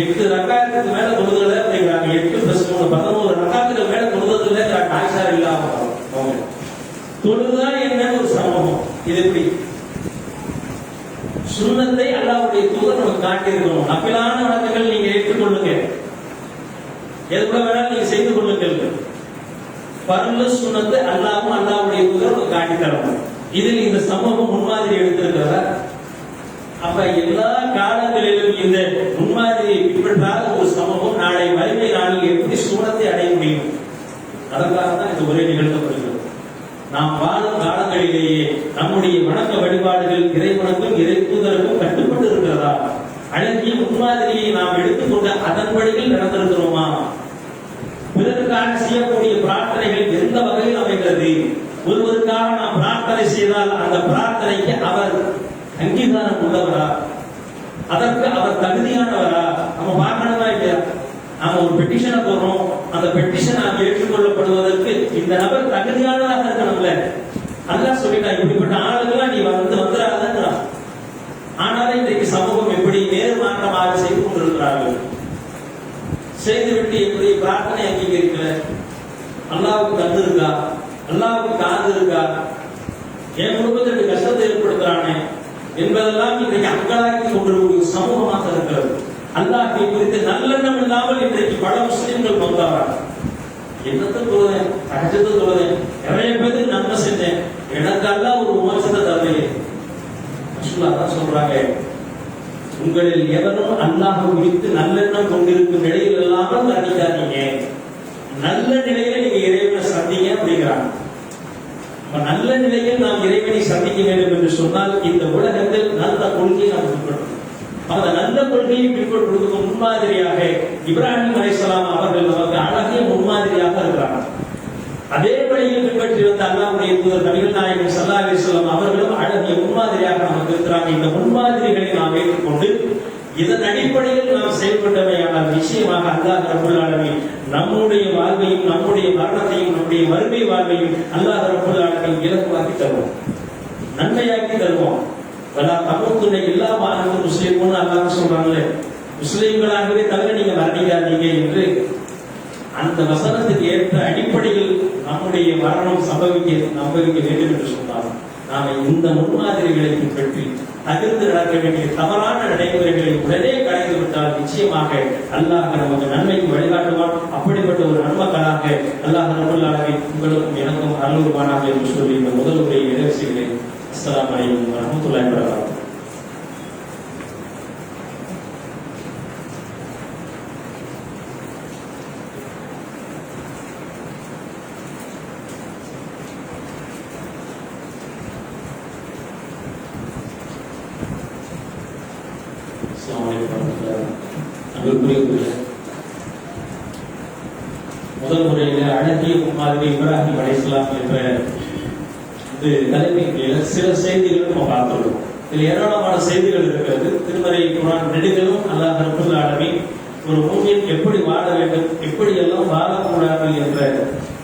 8 ரக்காத்துக்கு மேல தொழுதல அப்படிங்கிறாங்க. 8 + 3 11 ரக்காத்துக்கு மேல தொழுதல ஆயிஷா ரலியல்லாஹு அன்ஹா. தொழுதா என்ன ஒரு சமூகம், இது எப்படி சுன்னத்தை அல்லாஹ்வுடைய தூதர் நமக்கு காட்டியிருக்கணும். நபிலான வணக்கங்கள் நீங்க ஏற்றுக்கொள்ளுங்க, எது கூட வேணாலும் நீங்க செய்து கொள்ளுங்கள். பரல சுன்னத்தை அல்லாஹ்வும் அல்லாஹ்வுடைய தூதர் நமக்கு காட்டி தரணும். இதில் இந்த சமூகம் முன்மாதிரி எடுத்திருக்கிறதா? அப்ப எல்லா காலங்களிலும் இந்த முன்மாதிரியை பின்பற்றாத ஒரு சமூகம் நாளை மறுமை நாளில் எப்படி சுன்னத்தை அடைய முடியும்? அதற்காக தான் இந்த உரை நிகழ்த்தப்படுகிறது. நாம் வாழும் காலங்களிலேயே நம்முடைய வணக்க வழிபாடுகள் இறைவனுக்கும் இறை தூதருக்கும் கட்டுப்பட்டு இருக்கிறதா? அழகிய முன்மாதிரியை நாம் எடுத்துக்கொண்டு அதன்படியில் நடந்திருக்கிறோமா? பிறருக்காக செய்யக்கூடிய பிரார்த்தனைகள் எந்த வகையில் அமைகிறது? ஒருவருக்காக நாம் பிரார்த்தனை செய்தால் அந்த பிரார்த்தனைக்கு அவர் அங்கீகாரம் உள்ளவரா? அதற்கு அவர் தகுதியானவரா? நம்ம பார்க்கணுமா இல்லையா? நாம ஒரு பெட்டிஷனை போடுறோம், அந்த பெட்டிஷன் நாம் ஏற்றுக்கொள்ளப்படுவதற்கு இந்த நபர் தகுதியானதாக இருக்கணும்ல. அல்லாஹ் சொல்லிட்டான், இப்படிப்பட்ட ஆளுங்கெல்லாம் நீ வந்துடாதான். ஆனாலும் இன்றைக்கு சமூகம் எப்படி நேர்மாற்றமாக செய்து கொண்டிருக்கிறார்கள். செய்துவிட்டு எப்படி பிரார்த்தனை அங்கீகரிக்கல? அல்லாஹ்வுக்கு கண்ணு இருக்கா? அல்லாஹ்வுக்கு காது இருக்கா? என் குடும்பத்திற்கு கஷ்டத்தை ஏற்படுத்துறானே என்பதெல்லாம் இன்றைக்கு அங்கலாக்கி கொண்டிருக்கூடிய சமூகமாக இருக்கிறது. அல்லாஹ்வை குறித்து நல்லெண்ணம் இல்லாமல் இன்றைக்கு பல முஸ்லிம்கள் வந்தார்கள். என்னத்தை தொழுதேன், தஹஜ்ஜுத் தொழுதேன், நிறைய பேருக்கு நன்மை செஞ்சேன், எனக்கு அல்லாஹ் ஒரு மோட்சத்தை தரலையே. ரசூலுல்லாஹ் தான் சொல்றாங்க, உங்களில் எவரும் அல்லாஹ் குறித்து நல்லெண்ணம் கொண்டிருக்கும் நிலையில் இல்லாமல் மரணிக்காதீங்க. நல்ல நிலையில நீங்க இறைவனை சந்திங்க அப்படிங்கிறாங்க. நல்ல நிலையில் நாம் இறைவனை சந்திக்க வேண்டும் என்று சொன்னால் இந்த உலகத்தில் நல்ல கொள்கையை நாம் பின்பற்றணும். அந்த நல்ல கொள்கையை பின்பற்றுவதற்கு முன்மாதிரியாக இப்ராஹிம் அலைஹிஸ்ஸலாம் அவர்கள் நமக்கு அழகிய முன்மாதிரியாக இருக்கிறார்கள். அதே வழியில் பின்பற்றி வந்த அல்லாஹ்வுடைய தூதர் நபிகள் நாயகம் ஸல்லல்லாஹு அலைஹி வஸல்லம் அவர்களும் அழகிய முன்மாதிரியாக நமக்கு இருக்கிறாங்க. இந்த முன்மாதிரிகளை நாம் ஏற்றுக்கொண்டு இதன் அடிப்படையில் நாம் செயல்பட்டமையானால் நிச்சயமாக அல்லாஹ் ரப்பல் ஆலமீன் நம்முடைய வாழ்வையும் நம்முடைய மரணத்தையும் நம்முடைய மறுமை வாழ்வையும் அல்லாஹ் ரப்பல் ஆலமீன் இலகுவாக்கி தருவோம், நன்மையாக்கி தருவோம். வலா தமூத்துன இல்லா வ அன்தும் முஸ்லிமூன் அல்லாஹ் சொல்றாங்களே, முஸ்லிம்களாகவே தவிர நீங்க மரணிக்காதீங்க என்று. அந்த வசனத்துக்கு ஏற்ற அடிப்படையில் நம்முடைய மரணம் சம்பவிக்க வேண்டும் என்று சொன்னார். நாம இந்த முன்மாதிரிகளை பின்பற்றி தவிர்த்து நடக்க வேண்டிய தவறான நடைமுறைகளை உடனே கலைந்து விட்டால் நிச்சயமாக அல்லாஹ் நமக்கு நன்மைக்கு வழிகாட்டுவான். அப்படிப்பட்ட ஒரு நன்மக்களாக அல்லாஹ் ரப்பல் ஆலமீன் உங்களுக்கும் எனக்கும் அருள்வானாக என்று சொல்லி இந்த முதல் உரையை நிறைவு செய்கிறேன். அஸ்ஸலாமு அலைக்கும் வரஹ்மத்துல்லாஹி வபரகாத்துஹு. முதல் முறையில் அழகிய முன்மாதிரி இப்ராஹிம் அலைஹிஸ்ஸலாம் என்ற தலைமையில் சில செய்திகள் நம்ம பார்த்துள்ளோம். இதில் ஏராளமான செய்திகள் இருக்கிறது. திருமறை குர்ஆன் நெடுகிலும் அல்லாஹ் ரப்பல் ஆலமீன் ஒரு மூமின் எப்படி வாழ வேண்டும், எப்படி எல்லாம் வாழக்கூடாது என்ற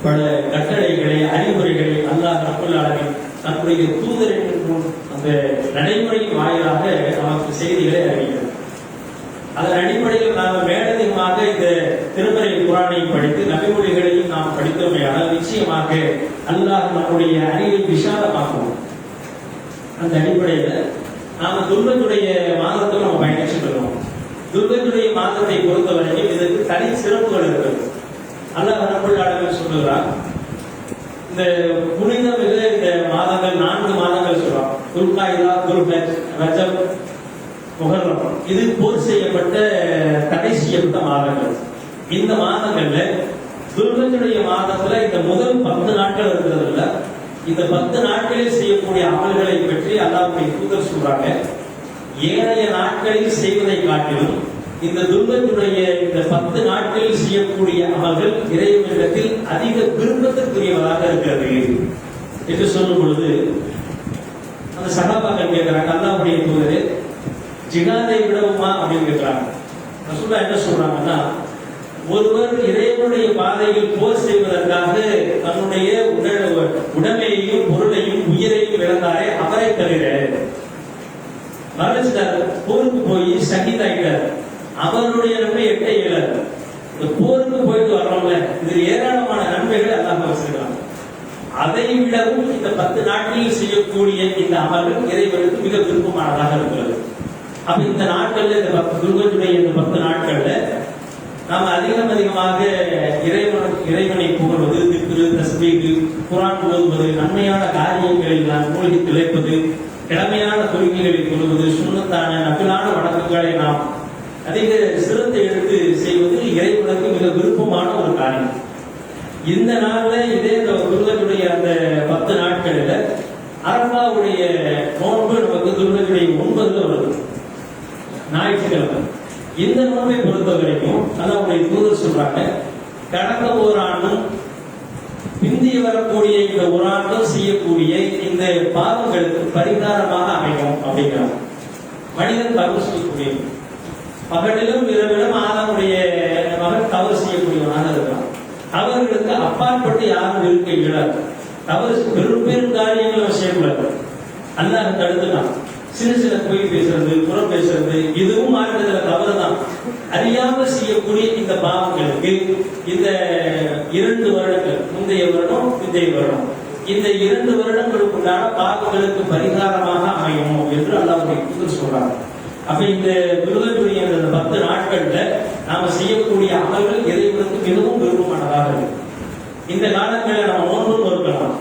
பல கட்டளைகளை அறிவுரைகளை அல்லாஹ் ரப்பல் ஆலமீன் தன்னுடைய தூதரின் அந்த நடைமுறையின் வாயிலாக நமக்கு செய்திகளை அறிவிக்கிறது. அதன் அடிப்படையில் நாம் மேலதிகமாக இந்த திருமறை குர்ஆனை படித்து நபிமொழிகளையும் நாம் படித்தோமேயானால் நிச்சயமாக அல்லாஹ் நம்முடைய அறிவை விசாலமாக்குவோம். அந்த அடிப்படையில் நாம துல்கத்துடைய மாதத்தில் நம்ம பயணிச்சுட்டு இருக்கோம். துல்கத்துடைய மாதத்தை பொறுத்தவரைக்கும் இதற்கு தனி சிறப்புகள் இருக்கிறது. அல்லாஹ் ரப்பல் ஆலமீன் சொல்லுகிறார், இந்த புனிதமிகு இந்த மாதங்கள் 4 மாதங்கள் சொல்றோம். துல்காயிதா, துல்ஹஜ், ரஜப், முஹர்ரம். இது போர் செய்யப்பட்ட தடை செய்யப்பட்ட மாதங்கள். இந்த மாதங்கள்ல துல்ஹஜ்ஜுடைய மாதத்துல இந்த முதல் 10 நாட்கள் இருக்கிறதுல இந்த 10 நாட்களில் செய்யக்கூடிய அமல்களை பற்றி அல்லாஹ்வுடைய தூதர் சொல்றாங்க, ஏனைய நாட்களில் செய்வதை காட்டிலும் இந்த துல்ஹஜ்ஜுடைய இந்த 10 நாட்களில் செய்யக்கூடிய அமல்கள் இறைவனிடத்தில் அதிக விருப்பத்திற்குரியவராக இருக்கிறது என்று சொல்லும் பொழுது அந்த சஹாபாக்கள் கேட்கிறாங்க, அல்லாஹ்வுடைய தூதரே ஜிஹாதை விடவுமா அப்படின்னு கேட்கிறாங்க. ரசூலுல்லாஹ் என்ன சொல்றாங்கன்னா, ஒருவர் இறைவனுடைய பாதையில் போர் செய்வதற்காக தன்னுடைய உடமையையும் பொருளையும் உயிரையும் இழந்தாரே அவரை தவிர மரணிச்சிட்டார், போருக்கு போய் ஷஹீதாயிட்டார், அவருடைய நன்மை எட்ட இயலாது. இந்த போருக்கு போயிட்டு வர்றோம்ல, இது ஏராளமான நன்மைகளை அல்லாஹ் வச்சிருக்காங்க. அதை விடவும் இந்த 10 நாட்களில் செய்யக்கூடிய இந்த அமல்கள் இறைவனுக்கு மிக விருப்பமானதாக இருக்கிறது. அப்ப இந்த நாட்கள்ல இந்த துல்கஜுடைய இந்த 10 நாட்கள்ல நாம் அதிகமாக இறைவனை புகழ்வது, திக்ரு, தஸ்பீஹ், குர்ஆன் ஓதுவது, நன்மையான காரியங்களில் நாம் மூழ்கி திளைப்பது, கிழமையான தொழுகைகளை கொள்வது, சுன்னத்தான நபிலான வணக்கங்களை நாம் அதிக சிரத்தை எடுத்து செய்வது இறைவனுக்கு மிக விருப்பமான ஒரு காரியம். இந்த நாள்ல இதே துல்கஜுடைய அந்த 10 நாட்களில் அரபாவுடைய நோன்பு நமக்கு துல்கஜுடைய 9 வருது, ஞாயிற்றுக்கிழமை. இந்த நோன்பை பொறுத்த வரைக்கும் அல்லாஹ்வுடைய தூதர் சொல்றாங்க, கடந்த ஒரு ஆண்டும் பிந்தி வரக்கூடிய இந்த ஒரு ஆண்டும் செய்யக்கூடிய இந்த பாவங்களுக்கு பரிகாரமாக அமையும் அப்படிங்கிறாங்க. மனிதன் தவறு செய்யக்கூடிய பகலிலும் இரவிலும் ஆதாமுடைய மகன் தவறு செய்யக்கூடியவனாக இருக்கலாம். அவர்களுக்கு அப்பாற்பட்டு யாரும் இருக்க இயலாது. தவறு பெரும் காரியங்கள் செய்யக்கூடாது, அல்லாஹ் தடுத்துட்டான். சின்ன பொய் பேசுறது, புறம் பேசுறது, இதுவும் மார்க்கத்துல தவறுதான். அறியாமல் செய்யக்கூடிய இந்த பாவங்களுக்கு இந்த 2 வருடங்கள், முந்தைய வருடம் பிந்தைய வருடம், இந்த 2 வருடங்களுக்குண்டான பாவங்களுக்கு பரிகாரமாக அமையும் என்று அல்லாஹ் சொல்றாங்க. அப்ப இந்த துல்கஜுடைய 10 நாட்கள்ல நாம செய்யக்கூடிய அமல்கள் இறைவனுக்கு மிகவும் விருப்பமானதாக இருக்கு. இந்த காலங்களில் நம்ம நோன்பு இருக்கலாம்.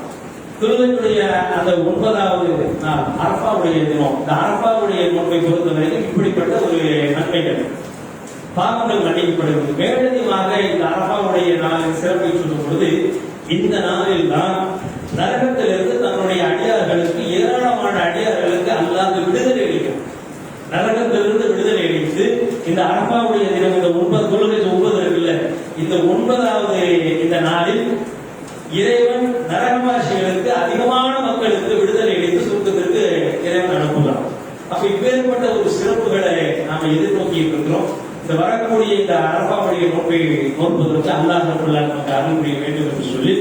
துல்கஜுடைய அந்த 9வது நாள் அரஃபாவுடைய தினம், இந்த அரஃபாவுடைய நோன்பை பொறுத்தவரைக்கும் இப்படிப்பட்ட ஒரு நன்மைகள், பாவங்கள் மன்னிக்கப்படுகிறது. மேலதிகமாக இந்த அரஃபாவுடைய நாளின் சிறப்பை சொல்லும் பொழுது, இந்த நாளில் தான் நரகத்திலிருந்து தன்னுடைய அடியார்களுக்கு, ஏராளமான அடியார்களுக்கு அல்லாஹ் விடுதலை அளிக்கும். நரகத்திலிருந்து விடுதலை அளித்து இந்த அரஃபாவுடைய தினம், இந்த 9 துல்கஜ் 9 இருக்குல்ல, இந்த 9வது இந்த நாளில் இறைவன் நரகவாசிகளுக்கு, அதிகமான மக்களுக்கு விடுதலை அளித்து சுருக்கத்திற்கு இறைவன் அனுப்புகிறான். அப்ப இப்பேற்பட்ட ஒரு சிறப்புகளை நாம எதிர்நோக்கி இருக்கிறோம். இந்த வரக்கூடிய இந்த அரபாவுடைய நோன்பை நோன்பதற்கு அல்லாஹ் நமக்கு அருள் புரிய வேண்டும் என்று சொல்லி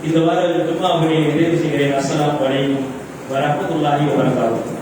இந்த வார ஜும்மாவுடைய நிறைவு செய்கிறேன். அஸ்ஸலாமு அலைக்கும் வரஹ்மத்துல்லாஹி வபரகாத்துஹு.